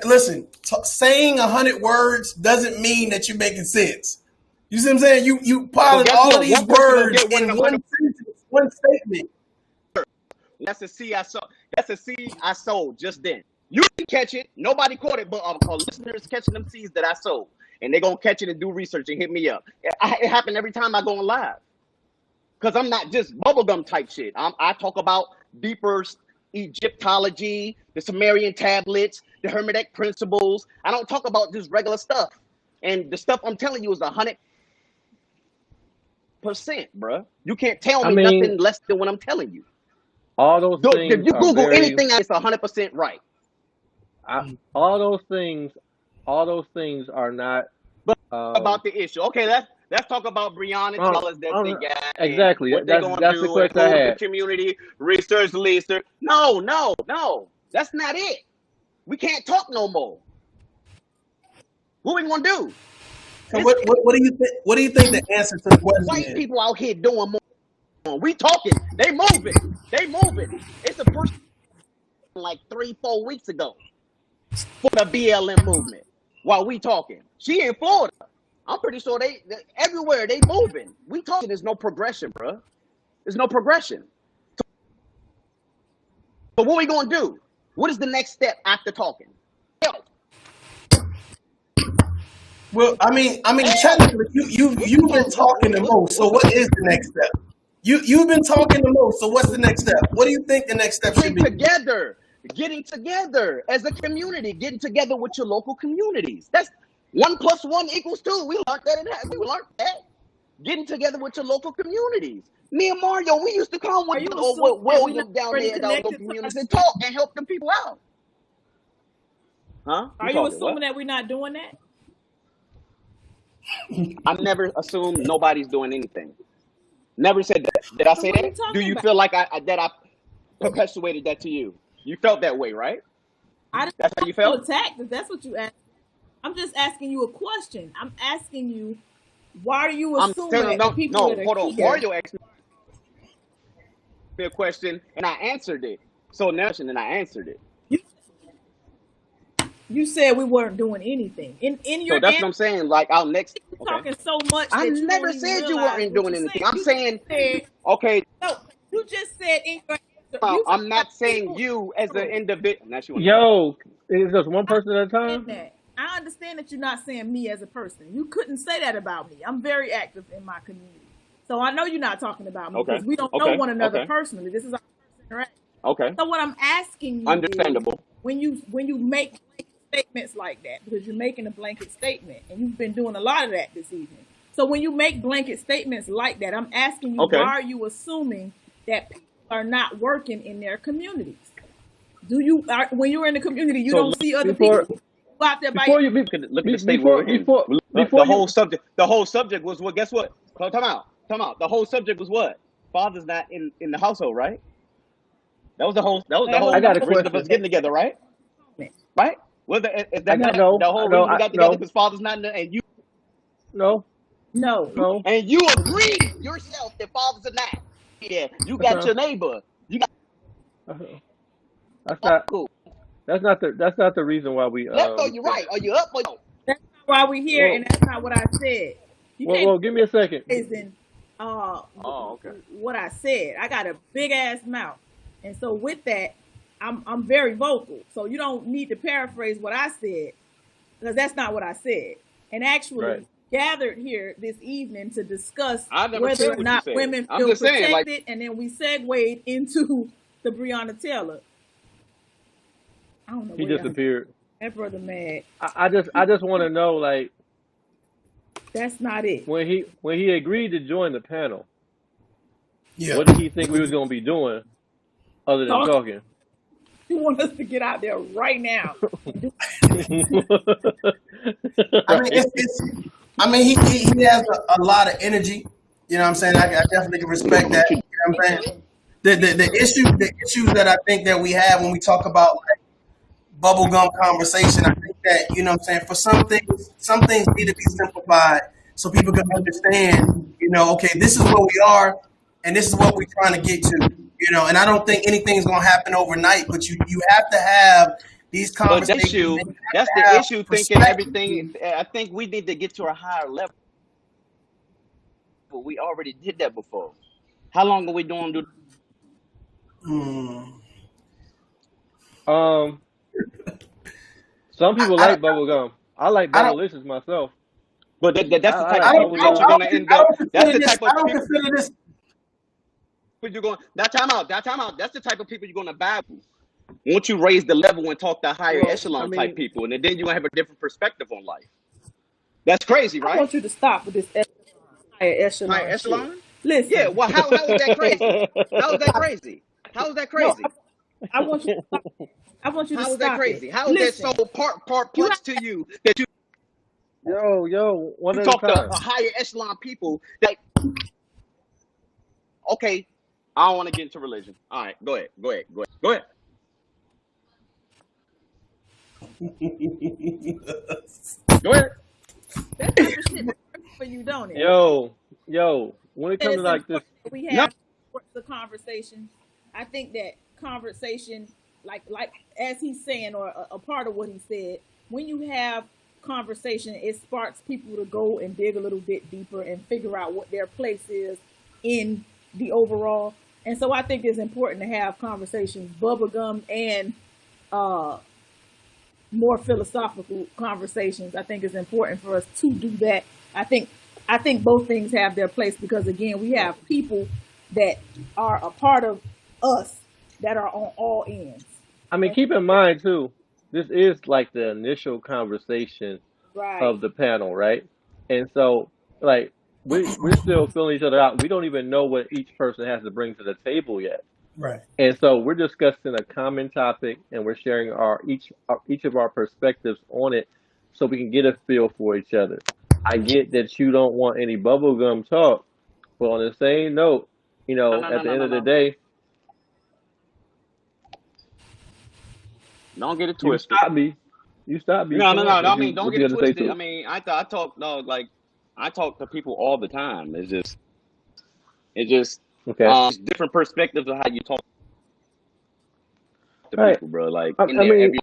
Listen, saying 100 words doesn't mean that you're making sense. You see what I'm saying? You piling all what? of these One person gonna words get one in of them one 100. sentence, one statement. That's a seed I sold. That's a seed I sold just then. You didn't catch it. Nobody caught it, but a listener is catching them seeds that I sold, and they're gonna catch it and do research and hit me up. It happened every time I go on live because I'm not just bubblegum type shit. I talk about deeper Egyptology, the Sumerian tablets, the Hermetic principles. I don't talk about just regular stuff. And the stuff I'm telling you is 100%, bruh. You can't tell I me mean, nothing less than what I'm telling you. all those If things you are Google very, anything, it's 100% right. all those things are not, But um, about the issue, okay, let's talk about Breonna Taylor's that they got and exactly. what they're gonna That's the do, question I improve the had. community, research, leaser. No, that's not it. We can't talk no more. What we gonna do? So what do you think? What do you think the answer to the question White is? people out here doing more. We talking. They moving. It's a person like 3-4 weeks ago for the BLM movement. While we talking, she in Florida. I'm pretty sure they everywhere they moving. We talking. There's no progression, bro. There's no progression. So what we gonna do? What is the next step after talking? Help. Well, I mean, Help. technically, you've been talking the most. So what is the next step? You've been talking the most. So what's the next step? What do you think the next step should Getting be? together, getting together as a community, getting together with your local communities. That's 1 + 1 = 2. We learned that. We learned that. Getting together with your local communities. Me and Mario, we used to come Are with you assuming that we're not William down already there at our local connected to communities and our? talk and help them people out. Huh? You Are you talking assuming what? that we're not doing that? I never assumed nobody's doing anything. Never said that. Did I So say what are you that? Do talking you about? feel like I perpetuated that to you? You felt that way, right? I didn't That's how you feel felt? attacked if that's what you asked. I'm just asking you a question. I'm asking you, why are you I'm assuming saying that the no, people no. that are Hold on. here? Mario asked me a question and I answered it. So now, and I answered it. You, you said we weren't doing anything. In So your that's what answer, I'm saying. Like our next. you're Okay. talking so much I that you don't never even said you realize weren't what doing you're anything. saying. I'm You just saying, said okay. no. You just said in your answer, you talking I'm about not saying people. you as an No, individual. Now she want to talk. Yo, is just one I person at a understand time? that. I understand that you're not saying me as a person. You couldn't say that about me. I'm very active in my community. So I know you're not talking about me Okay. because we don't know Okay. one another Okay. personally. This is our first interaction. Okay. So what I'm asking you is Understandable. when you make blanket statements like that, because you're making a blanket statement and you've been doing a lot of that this evening. So when you make blanket statements like that, I'm asking you, Okay. why are you assuming that people are not working in their communities? When you're in the community, you So don't see other people Before go out there by before you look at the state we're in. before you The whole subject was what? Guess what? Come out. The whole subject was what? Father's not in the household, right? That was the whole. That was the That was I whole my got a reason of us question. getting together, right? comment. Right? Was that is I that No, got that no, the whole no, reason we got together no, because father's not in there, and no, no. no. you agreed yourself that fathers are not. Yeah, you That's got not. your neighbor, you got That's not. uncle. That's not the reason why we Left or we you said right? that. Are you up or you? That's not why we're here, and Well, that's not what I said. You can't well, give me a second. praising uh Oh, okay. what I said. I got a big ass mouth, and so with that, I'm very vocal. So you don't need to paraphrase what I said because that's not what I said. And Right. actually gathered here this evening to discuss I never whether said or what you not said. women I'm feel just saying, like, protected, and then we segued into the Breonna Taylor. I don't know He where disappeared. that brother mad. I just want to know, like, That's not it. when he agreed to join the panel, Yeah. what did he think we was gonna be doing other than Talk. talking? You want us to get out there right now and do I mean, Right. I mean, he has a lot of energy. You know what I'm saying? I definitely can respect that. You know what I'm saying? The issues that I think that we have when we talk about like bubblegum conversation, I think that, you know what I'm saying, for some things need to be simplified so people can understand, you know, okay, this is where we are and this is what we're trying to get to. You know, and I don't think anything's gonna happen overnight, but you have to have these but the conversations issue, and you have that's to the have issue. Thinking perspective. everything. I think we need to get to a higher level. We already did that before. How long are we doing? Hmm. Um, some people I, like bubble gum. I like I don't Bubblicious myself. But that's the I type like of people bubble that you're gum. gonna end up. That's the type I of don't people consider this. you're going. That time out. That time out. That's the type of people you're gonna battle. Once you raise the level and talk to higher Well, I echelon type mean, people, and then you're gonna have a different perspective on life. That's crazy, I right? want you to stop with this higher Higher echelon shit. echelon. Yeah. Listen, Well, how is that crazy? How is that crazy? How is that no, crazy? I want you to stop. I want you to How is that stop it. crazy? How is that so Listen, part you punch to you that yo, one you at a talk to time. a higher echelon people that okay, I don't want to get into religion. All right, go ahead, go ahead, go ahead, go ahead. Go ahead. that type of shit works for you, don't it? Yo, when it And comes to it's like this, important that we No, have the conversation. I think that conversation, like as he's saying, or a part of what he said, when you have conversation, it sparks people to go and dig a little bit deeper and figure out what their place is in the overall. And so I think it's important to have conversations, bubblegum and uh, more philosophical conversations. I think it's important for us to do that. I think I think both things have their place because again, we have people that are a part of us that are on all ends. I mean, And keep in mind too, this is like the initial conversation right. of the panel, right? And so, like, we're still filling each other out. We don't even know what each person has to bring to the table yet. Right. And so we're discussing a common topic, and we're sharing each of our perspectives on it, so we can get a feel for each other. I get that you don't want any bubblegum talk, but on the same note, no, no, at no, the no, end no, of the no. day, Don't get it you twisted. stop me, you stop me. No, Come no, on, no, no. I mean, don't what get you it got to say twisted. to I it? mean, I talk no like I talk to people all the time. It's just Okay, it's different perspectives of how you talk to all right. people, bro. Like in I there mean, every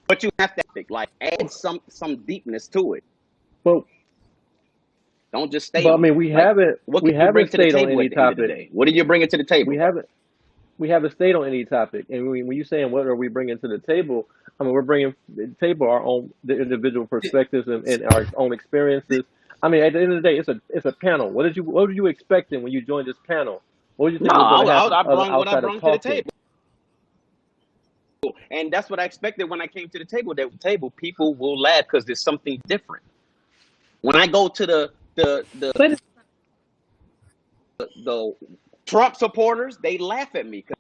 but you have to like add some deepness to it. but Don't just but I stay mean, like what can we you bring haven't to the stayed on table any at the end of the topic. day? What are you bringing to the We table? haven't we haven't stayed on any topic. And when you saying what are we bringing to the table, I mean we're bringing to the table our own the individual perspectives and our own experiences. I mean, at the end of the day, it's a panel. What were you expecting when you joined this panel? What did you No, think was going to happen I other brung what I outside of brung to the talking? table. And that's what I expected when I came to the table. That table, people will laugh because there's something different. When I go to But it's the Trump supporters, they laugh at me because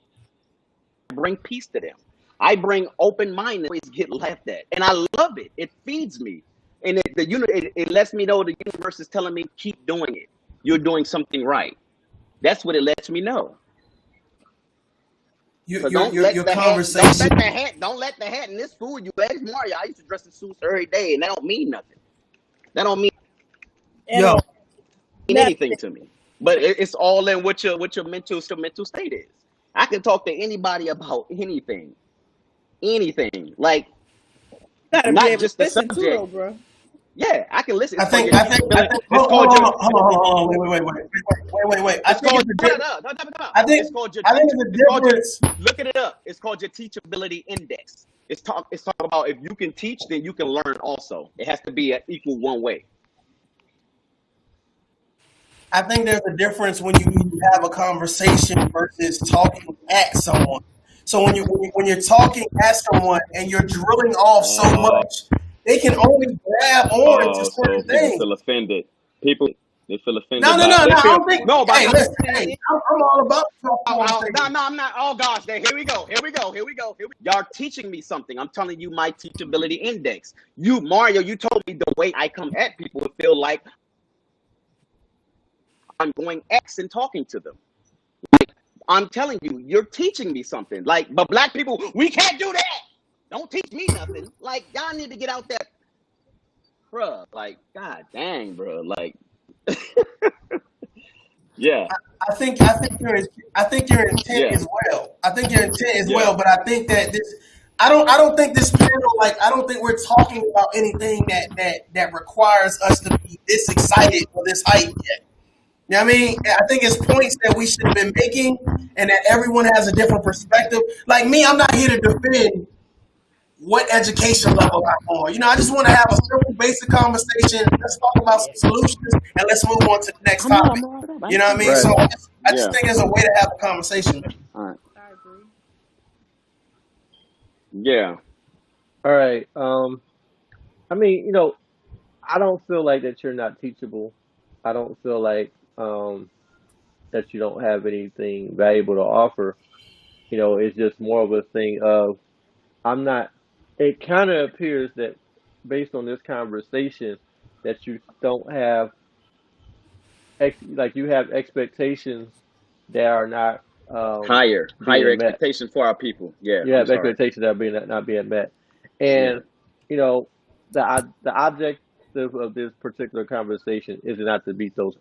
I bring peace to them. I bring open mind and always get laughed at, and I love it. It feeds me, and it lets me know the universe is telling me keep doing it. You're doing something right. That's what it lets me know. your So your don't your, let your the hat, conversation. don't let the hat in this fool you. Ask Mario. I used to dress in suits every day, and that don't mean nothing. That don't mean And Yo, now, anything to me. But it's all in what your mental state is. I can talk to anybody about anything, like gotta be not able to just the listen too, though, subject. bro. Yeah, I can listen. I It's called think your I think I teachability. think. It's Hold called on, your. hold on, hold on, hold on. Wait. I It's think called. it's a Hold difference. up. No, time out. I think It's called your I think teach. it's a It's called your. difference. Look it up. It's called your teachability index. It's talk about if you can teach, then you can learn also. It has to be an equal one way. I think there's a difference when you have a conversation versus talking at someone. So when you're talking at someone and you're drilling off so Oh, much, they can only grab on to so certain people things. feel offended. People they feel No, offended no, by no, they no. I feel don't think. no by Hey, I'm listen. Hey, saying I'm all about talking on no, stage. I'm not. Oh gosh, here we go. Y'all teaching me something. I'm telling you my teachability index. You, Mario, you told me the way I come at people would feel like I'm going X and talking to them. I'm telling you, you're teaching me something. Like, but black people, we can't do that. Don't teach me nothing. Like, y'all need to get out that, bruh. Like, god dang, bruh. Like, yeah, I think your intent yeah, is well. I think your intent is yeah. well, but I think that this I don't think this panel, like, I don't think we're talking about anything that requires us to be this excited or this hype yet. You know what I mean? I think it's points that we should have been making and that everyone has a different perspective. Like me, I'm not here to defend what education level I'm on. You know, I just want to have a simple, basic conversation. Let's talk about Yeah. some solutions and let's move on to the next I know topic. I'm all right. I You know what I ain't mean? Right. So I just yeah. think there's a way to have a conversation. All right. I agree. Yeah. All right. I mean, I don't feel like that you're not teachable. I don't feel like that you don't have anything valuable to offer. It's just more of a thing of I'm not. It kind of appears that based on this conversation that you don't have like you have expectations that are not Higher being met. expectation for our people. Yeah. You I'm have sorry. expectations that are being not being met, Yeah. and you know the objective of this particular conversation is not to beat those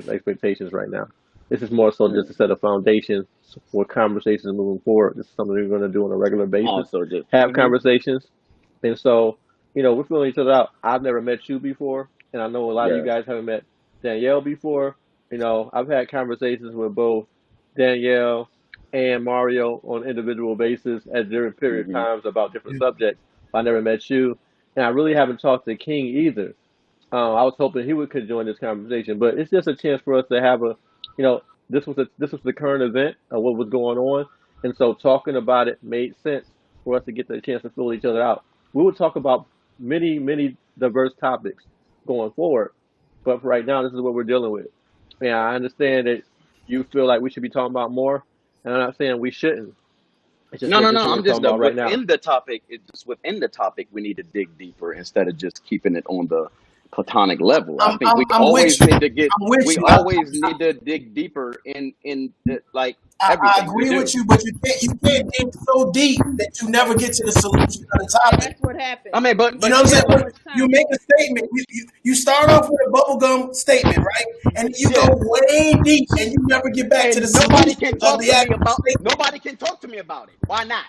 expectations right now. This is more so just Mm. to set a foundation for conversations moving forward. This is something we're going to do on a regular basis. Also, just Have conversations, and so we're feeling each other out. I've never met you before, and I know a lot of you yes. guys haven't met Danielle before. I've had conversations with both Danielle and Mario on individual basis at different period of Hmm. times about different subjects. I never met you, and I really haven't talked to King either. I was hoping he could join this conversation, but it's just a chance for us to have this was the current event of what was going on, and so talking about it made sense for us to get the chance to fill each other out. We would talk about many diverse topics going forward, but for right now, this is what we're dealing with. And I understand that you feel like we should be talking about more, and I'm not saying we shouldn't. It's just No, what no, this is no. what we're I'm just talking about right now. within the topic. It's just within the topic. We need to dig deeper instead of just keeping it on the platonic level. I think we I'm with always you. need to get. I'm with We you. always need to dig deeper in like I everything we agree with do. you, but you can't dig so deep that you never get to the solution of the And topic. that's what happened. I mean, You know but what I'm yeah, saying? but You make a statement. You start off with a bubblegum statement, right? And you go yeah. way deep, and you never get back to the And nobody solution can of talk the to me actual about. statement. Nobody can talk to me about it. Why not?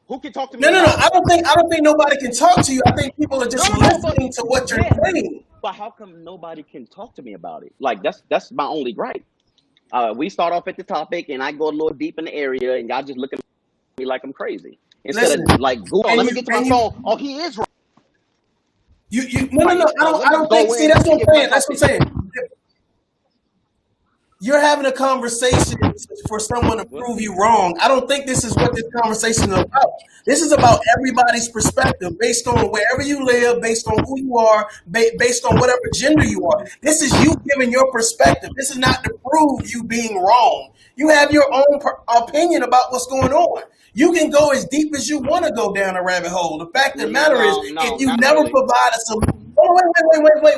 Who can talk to me No, no, no. about it? I don't think nobody can talk to you. I think people are No, just no, no. But listening to what you're yeah. saying. But how come nobody can talk to me about it? Like that's my only gripe. We start off at the topic, and I go a little deep in the area, and y'all just look at me like I'm crazy. Instead Listen, of like, go on, can let me you get to my can you phone. Oh, he is no, no, no. right. I Let me don't think. go See, in that's and what get I'm what I saying. That's talk what to. I'm saying. You're having a conversation for someone to What? prove you wrong. I don't think this is what this conversation is about. This is about everybody's perspective based on wherever you live, based on who you are, based on whatever gender you are. This is you giving your perspective. This is not to prove you being wrong. You have your own opinion about what's going on. You can go as deep as you want to go down a rabbit hole. The fact of the matter is, No, no, if you not never really. provide a solution,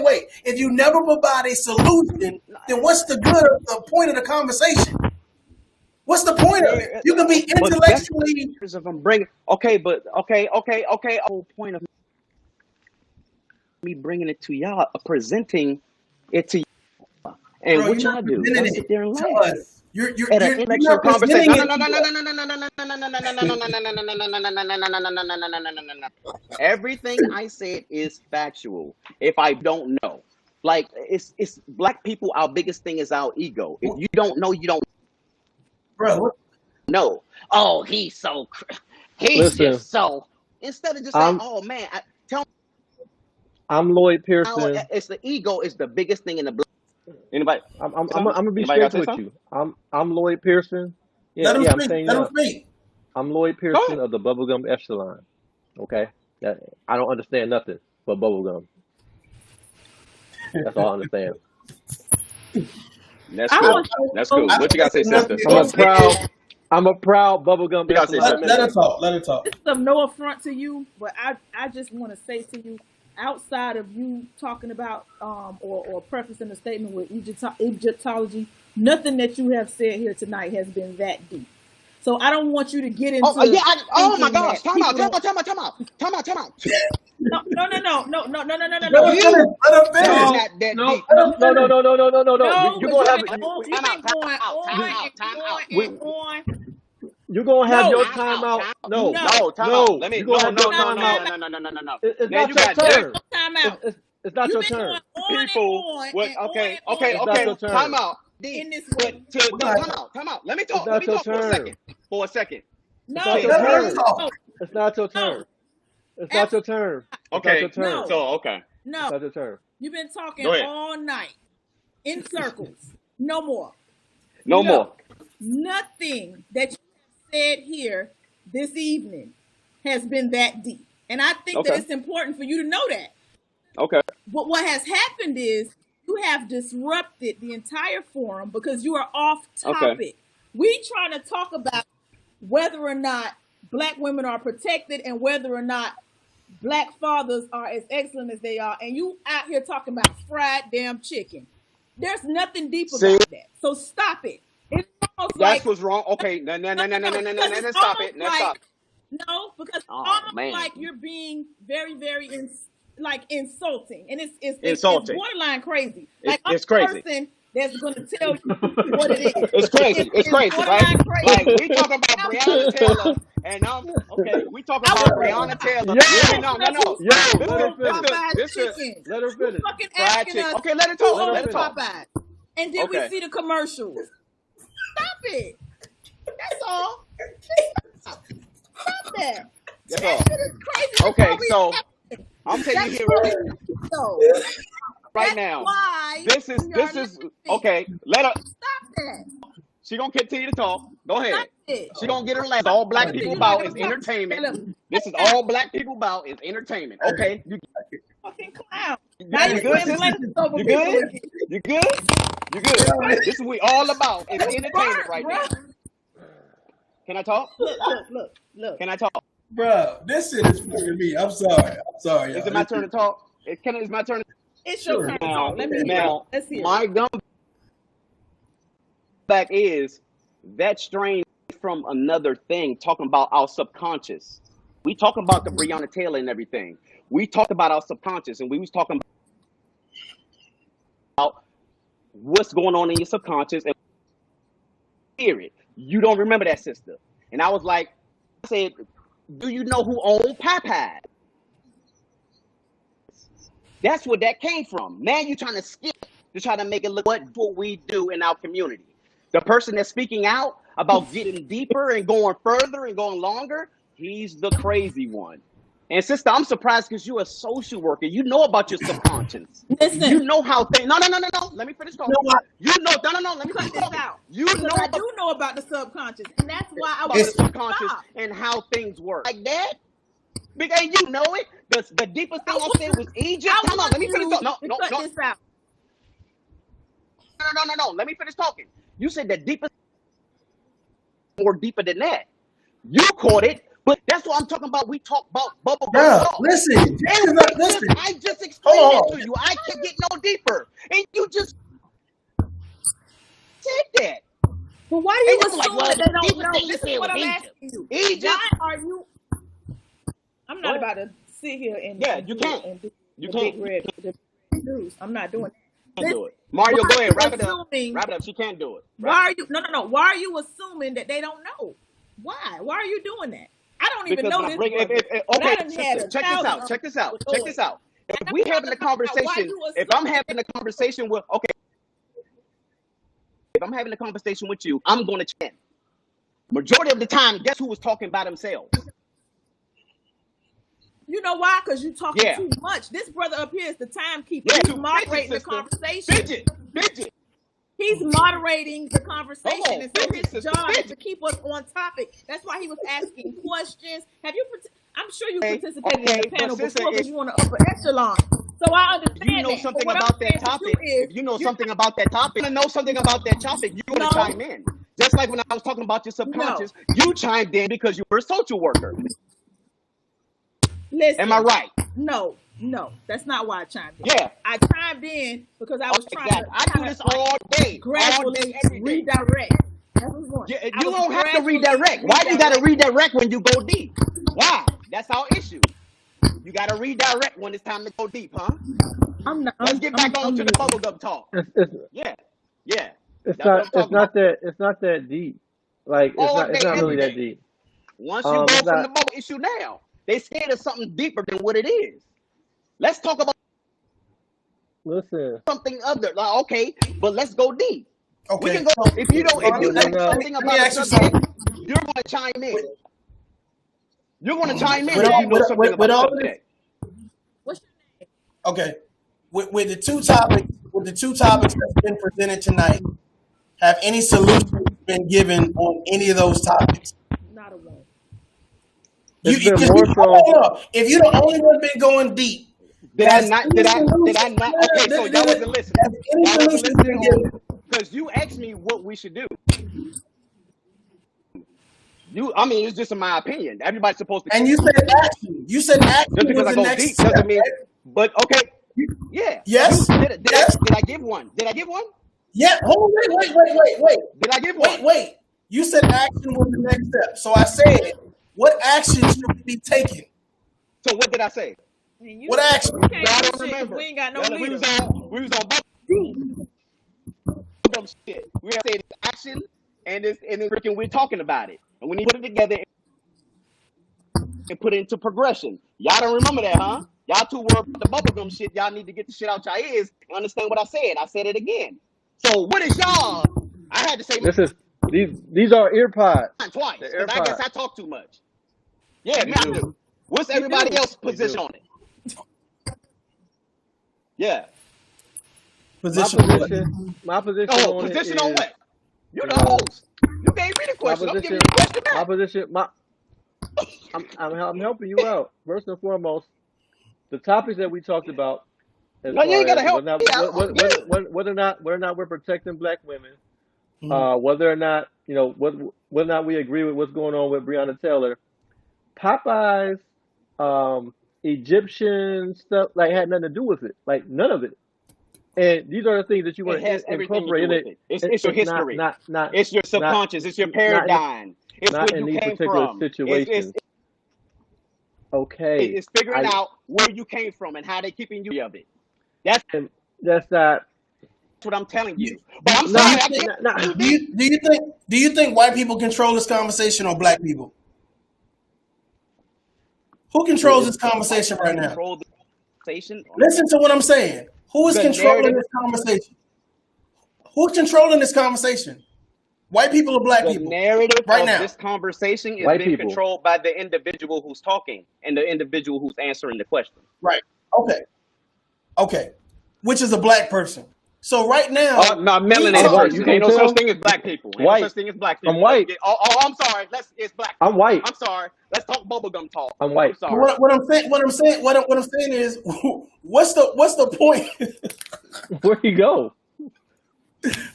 wait. If you never provide a solution, then what's the good of the point of the conversation? What's the point of it? You can be But that's intellectually. if I'm bringing. Okay, but okay. Whole point of me bringing it to y'all, presenting it to y'all, and Bro, what you're y'all not do? Y'all presenting sit it there and to laugh us. You're at an intellectual not conversation. presenting No, it no, no, to no, no, us. no, no, no, no, no, no, no, no, no, no, no, no, no, no, no. Everything I said is factual. If I don't know, like it's black people. Our biggest thing is our ego. If you don't know, you don't Bro, know. Oh, he's he's Listen, just so. Instead of just saying, I'm oh man, tell me I'm Lloyd how Pearson. it's the ego is the biggest thing in the black. Anybody? I'm Something? gonna be Anybody got straight to say with something? you. I'm Lloyd Pearson. let him I'm speak. saying Let him up. speak. I'm Lloyd Go Pearson ahead. of the bubblegum echelon. Okay, that I don't understand nothing but bubblegum. That's all I understand. That's I I, cool. want to That's know, cool. I What you got to say, think nothing sister? you're I'm gonna a say is proud I'm a proud bubblegum You got to say, echelon sister. let her member. talk. Let her talk. this is of no affront to you, but I just want to say to you, outside of you talking about or prefacing the statement with Egyptology, nothing that you have said here tonight has been that deep. So I don't want you to get Oh into yeah. Oh my thinking gosh. that Time out. people Time don't. out. Time out. Time out. Time out. Time out. Let her No. finish. You Let her is finish. No, not that no, deep. Let no, her no, no, finish. no, no, no, no, no, no. No, You're because gonna you've have been you, Time out. Time going out. Time on out. Time and out. on we, and on. you're gonna have No, your Time time out. out. Time out. No, no, No, time out. no, Let me. you're gonna No, have no, your not no, time no, no, out. time no, out. no, no, no, no, no. It's Now not you your got No, different turn. time out. It's not You've your been going turn. on people. What? and on Okay. and on Okay. and It's not Okay. your on Time turn. out. Deep. in this But way. to We're no, not. time out. Time out. Let me It's talk. Let not me your talk for a turn. second. For a second. It's not No, your Let her turn. talk. no, It's not your no, turn. It's not your absolutely turn. It's not your Okay. turn. no, So okay. It's no. not your turn. You've been talking Go ahead. all night in circles. No more. No No, more. nothing that you have said here this evening has been that deep. And I think that Okay. it's important for you to know that. Okay. But what has happened is you have disrupted the entire forum because you are off Okay. topic. We trying to talk about whether or not black women are protected and whether or not black fathers are as excellent as they are, and you out here talking about fried damn chicken. There's nothing deep See, about that. So stop it. It's almost that's like what's wrong. Okay. No. No. No. No. No. No. No. No. because No. it's no, Stop almost it. No. like Stop. no, because it's Oh almost man. like you're being very, very like insulting, and it's Insulting. borderline crazy. Like I'm It's the crazy. person that's going to tell you what it is. It's crazy. It's It's crazy, right? borderline crazy. Like we talking about Breonna Taylor, and okay. We talking I about want you Bro. to Breonna stop. Taylor. You're Yo, No. asking No. us who No. yo, This let is her stole this finish. is Popeye's this is chicken. Let her You finish. fucking fried asking chicken. us Okay. Let it who talk. Let her Let owns it finish. talk. Popeyes, and did we Okay. see the commercials? Stop it. That's all. Stop. Stop that. That's That all. shit is crazy. That's why Okay. we So laughing. I'm telling you That's here why so. right That's now. why we are This is laughing. okay. Let her. Stop that. She gonna continue to talk. Go Stop ahead. it. She gonna get her last. All black people You're not about gonna is talk. entertainment. Look, This is all black people about is entertainment. Okay. fucking clown. Now You you're good, putting sister? blame over You people good? again. You good? You good? This is what we all about is You entertainment burnt, right bro. now. Can I talk? Look. Can I talk? Bro, this shit is fucking me. I'm sorry. I'm sorry, Is y'all. it my turn to talk? It's my turn to It's your Sure. turn to now. talk. Let me hear it. Now, Let's hear it. my comeback is that strain from another thing, talking about our subconscious. We talking about the Breonna Taylor and everything. We talked about our subconscious, and we was talking about what's going on in your subconscious and hear it. You don't remember that, sister. And I was like, I said, do you know who owned Popeye? That's where that came from. Now you're trying to skip to try to make it look what we do in our community. The person that's speaking out about getting deeper and going further and going longer, he's the crazy one. And sister, I'm surprised because you're a social worker. You know about your subconscious. You Listen, know how things. No. Let me finish You know talking. what? You know. No. Let me cut finish this talking. out. You Because know I do know about the subconscious. And that's why I about want the It's you to subconscious stop. and how things work. Like that. Big A, you know it. The deepest thing I said was Egypt. I Come on, want let me finish you talking. to cut this out. No. Let me finish talking. You said the deepest, more deeper than that. You caught it, but that's what I'm talking about. We talk about bubblegum bro. talk. Listen, And listen. I just explained Hold that on. to you. I can't get no deeper. And you just said that. But why And do you you be like, assume well, that they don't people know? say This is Israel what was I'm Egypt. asking you. Egypt. Why are you? I'm Go not ahead. about to sit here and, Yeah, and you do can't. and do You the can't. big red news. I'm not doing that. Can't Listen, do it. why Mario, go are ahead. you Wrap it up. assuming? Wrap it up. She can't do it. Why Wrap it are you? No. Why are you assuming that they don't know? Why? Why are you doing that? I don't even because know when I this bring brother, but okay, I done had sister, a check this thousand out. Check this out. with Check Lloyd, this out. and If I'm we trying having to a find out why conversation, you if I'm assuming having a conversation with okay, if I'm having a conversation with you, I'm going to chant. Majority of the time, guess who was talking by themselves? You know why? Because you talking Yeah. too much. This brother up here is the timekeeper. Yeah, He's you fidget, moderating the sister. conversation. Fidget. He's moderating the Hold conversation, on, and so fidget, his sister, job is to fidget. keep us on topic. That's why he was asking questions. Have you? I'm sure you Okay, participated in the but panel sister, before if because you want to upper echelon. So I you understand know that. But something what I'm about that saying to you topic, is, if you know you're something about that topic, you know something about that topic, you're going to no, chime in. Just like when I was talking about your no. subconscious, you chimed in because you were a social worker. Am I Listen, right? no, that's not why I chimed in. Yeah. I chimed in because I was trying Exactly. I to do kind of this all day, gradually every day. redirect. That's what's going. Yeah, I you was don't have to gradually redirect. Why you got to redirect when you go deep? Why? That's our issue. You got to redirect when it's time to go deep, huh? I'm not. Let's get back on to the muted. bubblegum talk. It's Yeah, yeah. it's That's what I'm talking about. it's not that deep. Like All it's day, not really every that day. deep. Once you go It's from not. the bubble issue now, they scared of something deeper than what it is. Let's talk about Listen, something other. Like, okay, but let's go deep. We Okay, can go so if you don't. If you we're know not. something let me about a ask you subject, something. you're going to chime in. With, You're going to chime in with if all you know something with about a all of this, subject. What's your name? okay. With the two topics that's been presented tonight, have any solutions been given on any of those topics? Not a one. It's been Because more so. hold on. If you're the only one been going deep, Did I has not? any Did I solution? not? Okay, so y'all wasn't listening. Has any Y'all wasn't solutions been listening given? because you asked me what we should do. I mean, it's just in my opinion. Everybody's supposed to. And you said action. You said action Just because was I the go next deep step, doesn't mean. right? But okay, yeah. Yes. Yes. Did I give one? Did I give one? Yeah. Hold on. Wait. Did I give one? Wait. You said action was the next step. So I said, what action should be taken? So what did I say? What action? You I can't don't do shit 'cause remember. we ain't got no We leader. was on bubblegum shit. We had to say it's action and it's freaking we're talking about it. And we need to put it together and put it into progression. Y'all don't remember that, huh? Y'all too worried about the bubblegum shit. Y'all need to get the shit out your ears and understand what I said. I said it again. So what is y'all? I had to say This is these are ear pods. mine twice They're because I guess AirPods. I talk too much. Yeah, You me, I do. do. What's You everybody do. else's You position do. on it? Yeah. Position. My position Oh, on it position on is, what? You're you the know, host. You gave me the my question. I'm giving position, you the question my back. position, my I'm helping you out. First and foremost, the topics that we talked about, as No, you far ain't gotta as help me out. I'm good. whether or not we're protecting black women, Mhm. whether or not whether or not we agree with what's going on with Breonna Taylor, Popeyes, Egyptian stuff like had nothing to do with it, like none of it. And these are the things that you It want has to everything to do incorporate in with it. it. It's your It's not history. not not It's your not subconscious. It's your not in the, paradigm. It's not where in you these came particular from. situations. Okay, It's figuring I out where you came from and how they keeping you of it. That's am. That's not. what I'm telling You, you. But I'm do Nah, you sorry, I think? can't nah, nah. do deep. Do you think white people control this conversation or black people? Who controls It, this White conversation people right now? control the conversation. Listen to what I'm saying. Who is The controlling narrative, this conversation? Who's controlling this conversation? White people or black the people? narrative Right of now. this conversation is white being people. controlled by the individual who's talking and the individual who's answering the question. Right. Okay. Okay. Which is a black person. So right now, No, we I'm melanated white. talking. You person. Ain't can't no such tell. thing as black people. Ain't no White. such thing as black I'm people. Let's white. get. I'm sorry. It's black I'm people. white. I'm sorry. Let's talk bubblegum talk. I'm I'm white. sorry. What I'm saying is, what's the point? Where you go?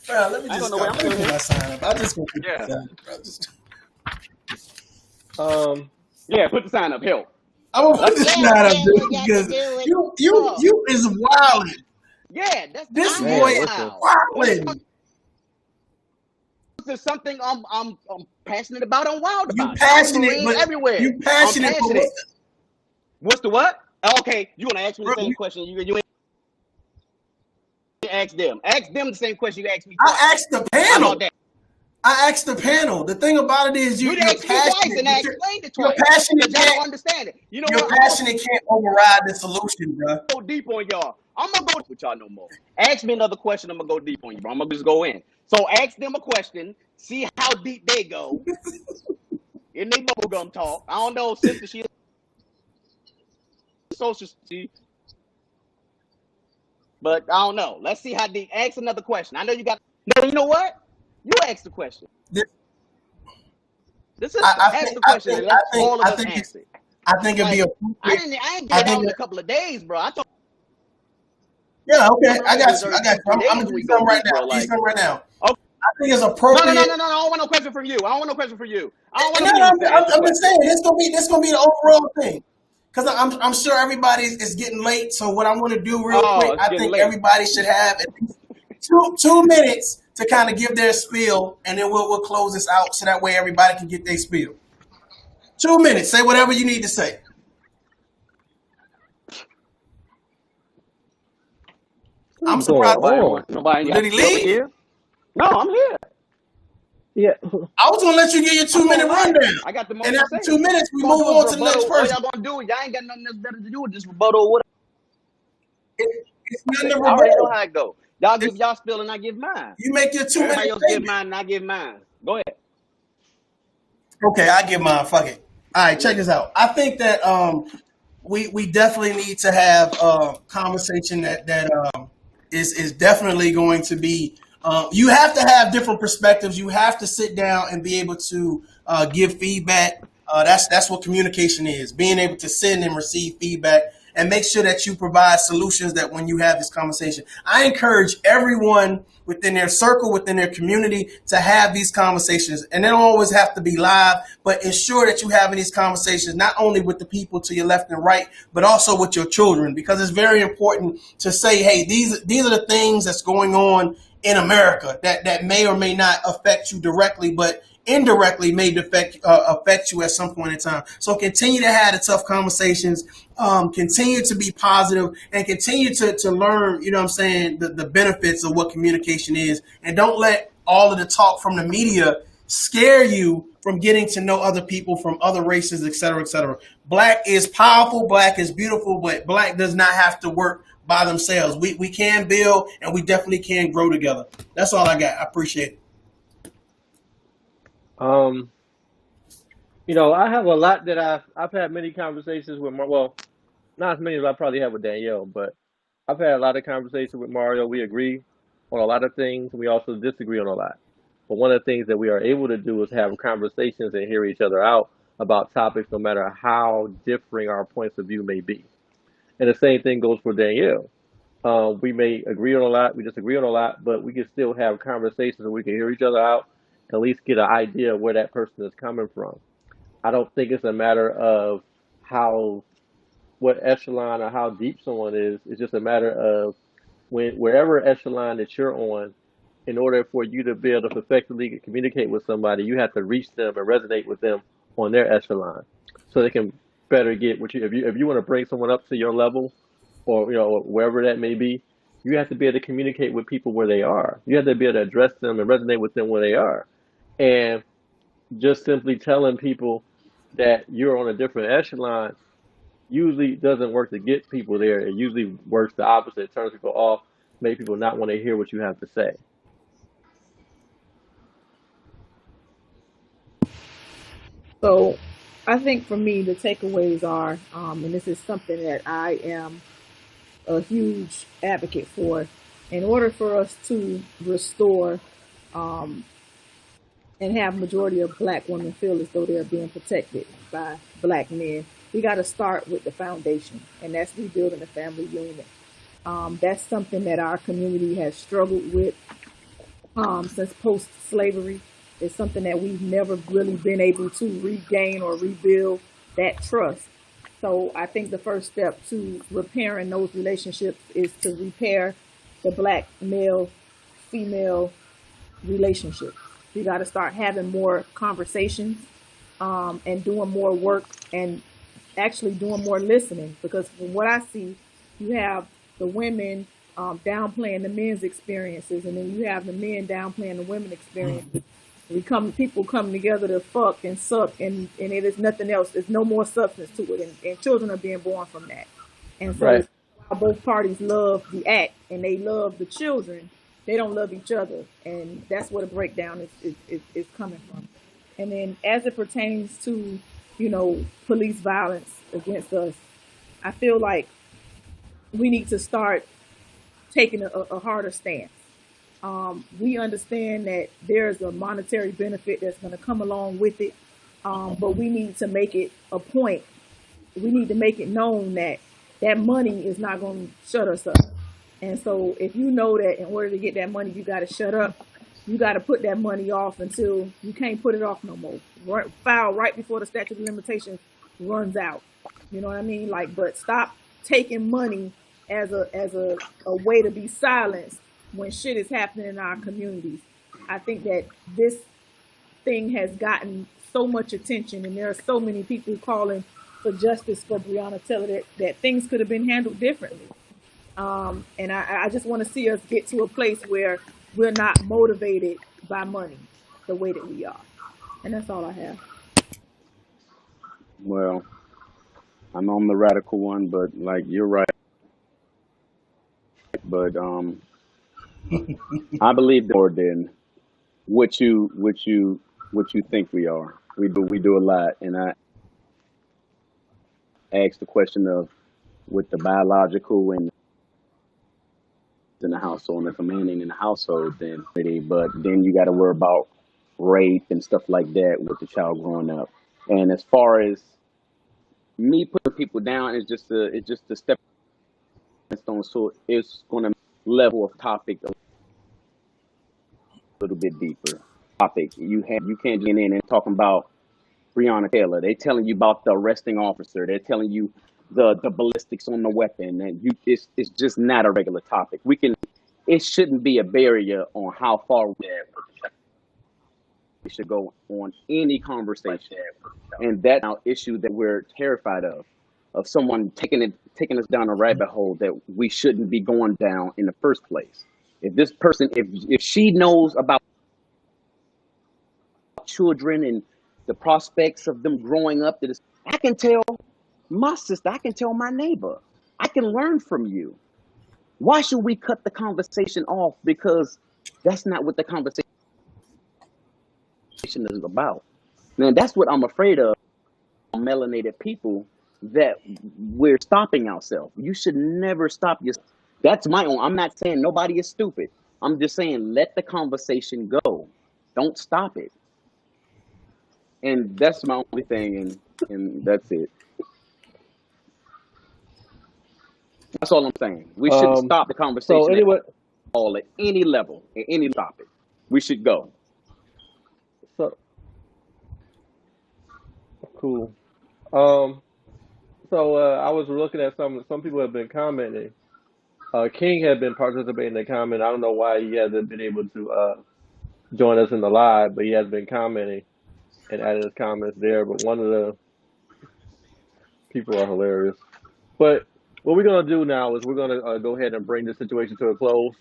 Let me I ain't going just nowhere. go. I'm Let me still put here. my sign up. I just gonna put my Yeah. sign up. Um. Yeah. Put the sign up. Help. I'm gonna put Let's. this Yeah, sign up, yeah, dude, we got to because do it. you Oh, you is wilding. Yeah. This I boy am Man, is listen. wild. When it comes wilding. is something I'm passionate about. I'm wild You about. I have passionate, Marines but everywhere. you I'm passionate, but passionate. What's the what? Okay, you want to ask me the bro, same question? You ain't ask them. Ask them the same question you asked me I twice. asked the How about panel. that? I asked the panel. The thing about it is You you're asked me twice, passionate, and but I explained it your twice passionate because y'all can't don't understand it. You know your what? I'm gonna passionate can't override the solution, bro. go deep on y'all. I'm gonna go with y'all no more. Ask me another question. I'm gonna go deep on you, bro. I'm gonna just go in. So ask them a question. See how deep they go in their bubblegum talk. I don't know, sister. She social, but I don't know. Let's see how deep. Ask another question. I know you got. No, you know what? You ask the question. This, The sister ask the question and let all of I us think it's answer it. I think it'd be Like I appropriate. didn't. I ain't get I it think out in it, a couple of days, bro. I told yeah, okay, them I I got you. deserve I got you. 2-3 I'm days gonna so give you we go some right deep, now. bro. Give you Like, some right now. okay. I think it's No, no, no, appropriate. no, no. I don't want no question from you. I don't want no question from you. I don't And want no, to no, hear you to ask the I'm just question. saying this gonna be the overall thing. Because I'm sure everybody is getting late. So what I want to do real Oh, quick, it's I getting think late. everybody should have at least two minutes to kind of give their spiel, and then we'll close this out so that way everybody can get their spiel. 2 minutes. Say whatever you need to say. I'm What's going surprised. on? Nobody Did got he still leave? here? No, I'm here. Yeah. I was gonna let you get your I'm 2 minute doing life. rundown, I got the most and to after say. 2 minutes, we All move y'all gonna do on is to the next rebuttal. All person. y'all gonna do, y'all ain't got nothing else better to do. Just rebuttal what It's I nothing say. to I already know rebuttal. how it go. Y'all give It's, y'all spill and I give mine. you make your 2 minute Everybody else give statement. mine and I give mine. Go ahead. Okay, I give mine. Fuck it. All right, check this out. I think that we definitely need to have a conversation that is definitely going to be. You have to have different perspectives. You have to sit down and be able to give feedback. That's what communication is: being able to send and receive feedback, and make sure that you provide solutions. That when you have this conversation, I encourage everyone within their circle, within their community, to have these conversations. And they don't always have to be live, but ensure that you having these conversations not only with the people to your left and right, but also with your children, because it's very important to say, hey, these are the things that's going on in America that may or may not affect you directly, but indirectly may affect you at some point in time. So continue to have the tough conversations, continue to be positive, and continue to learn, you know what I'm saying, the benefits of what communication is. And don't let all of the talk from the media scare you from getting to know other people from other races, et cetera, et cetera. Black is powerful, black is beautiful, but black does not have to work by themselves. We can build, and we definitely can grow together. That's all I got. I appreciate it. Um, I have a lot that I've had many conversations with well, not as many as I probably have with Danielle, but I've had a lot of conversations with Mario. We agree on a lot of things. We also disagree on a lot. But one of the things that we are able to do is have conversations and hear each other out about topics, no matter how differing our points of view may be. And the same thing goes for Danielle. We may agree on a lot, we disagree on a lot, but we can still have conversations and we can hear each other out, at least get an idea of where that person is coming from. I don't think it's a matter of how what echelon or how deep someone is. It's just a matter of wherever echelon that you're on, in order for you to be able to effectively communicate with somebody, you have to reach them and resonate with them on their echelon, so they can better get what you. If you want to bring someone up to your level, or wherever that may be, you have to be able to communicate with people where they are. You have to be able to address them and resonate with them where they are, and just simply telling people that you're on a different echelon usually doesn't work to get people there. It usually works the opposite. It turns people off, make people not want to hear what you have to say. So I think for me, the takeaways are, and this is something that I am a huge advocate for, in order for us to restore um, and have majority of black women feel as though they're being protected by black men, we got to start with the foundation, and that's rebuilding the family unit. That's something that our community has struggled with since post-slavery. It's something that we've never really been able to regain or rebuild that trust. So I think the first step to repairing those relationships is to repair the black male female relationship. We got to start having more conversations, and doing more work, and actually doing more listening. Because from what I see, you have the women downplaying the men's experiences, and then you have the men downplaying the women's experiences. People come together to fuck and suck, and it is nothing else. There's no more substance to it, and children are being born from that. And so Right. while both parties love the act and they love the children, they don't love each other, and that's where the breakdown is coming from. And then as it pertains to, police violence against us, I feel like we need to start taking a harder stance. We understand that there's a monetary benefit that's going to come along with it, but we need to make it a point. We need to make it known that that money is not going to shut us up. And so if you know that in order to get that money, you got to shut up, you got to put that money off until you can't put it off no more. File right before the statute of limitations runs out. You know what I mean? Like, but stop taking money as a way to be silenced when shit is happening in our communities. I think that this thing has gotten so much attention, and there are so many people calling for justice for Breonna Taylor that things could have been handled differently. And I just want to see us get to a place where we're not motivated by money the way that we are. And that's all I have. Well, I know I'm the radical one, but like you're right. But I believe more than what you think we are. We do a lot, and I ask the question of with the biological and in the household, and if a man ain't in the household, then but then you got to worry about rape and stuff like that with the child growing up. And as far as me putting people down, it's just a stepping stone. So it's going to level of topic a little bit deeper. Topic you can't get in and talking about Breonna Taylor. They're telling you about the arresting officer. They're telling you the ballistics on the weapon, and it's just not a regular topic. It shouldn't be a barrier on how far we should go on any conversation, and that's our issue that we're terrified of someone taking us down a rabbit hole that we shouldn't be going down in the first place. If this person, if she knows about children and the prospects of them growing up, I can tell my sister, I can tell my neighbor, I can learn from you. Why should we cut the conversation off because that's not what the conversation is about? Man, that's what I'm afraid of. Melanated people, that we're stopping ourselves. You should never stop yourself. That's my own. I'm not saying nobody is stupid. I'm just saying let the conversation go. Don't stop it. And that's my only thing, and that's it. That's all I'm saying. We shouldn't stop the So conversation anyway, at any level, at any topic. We should go. so cool. Um, I was looking at some people have been commenting. King had been participating in the comment. I don't know why he hasn't been able to join us in the live, but he has been commenting and added his comments there. But one of the people are hilarious. But what we're gonna do now is we're gonna go ahead and bring the situation to a close,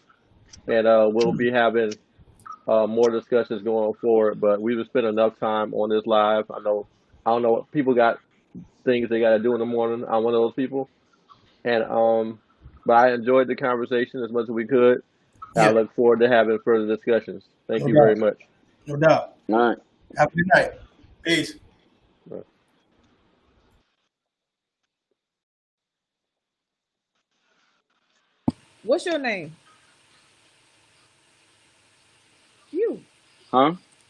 and we'll be having more discussions going forward. But we've spent enough time on this live. I don't know. People got things they got to do in the morning. I'm one of those people, and but I enjoyed the conversation as much as we could. I Yeah, look forward to having further discussions. Thank no you very doubt. much. No doubt. All right. Have a good night. Peace. What's your name? You. Huh?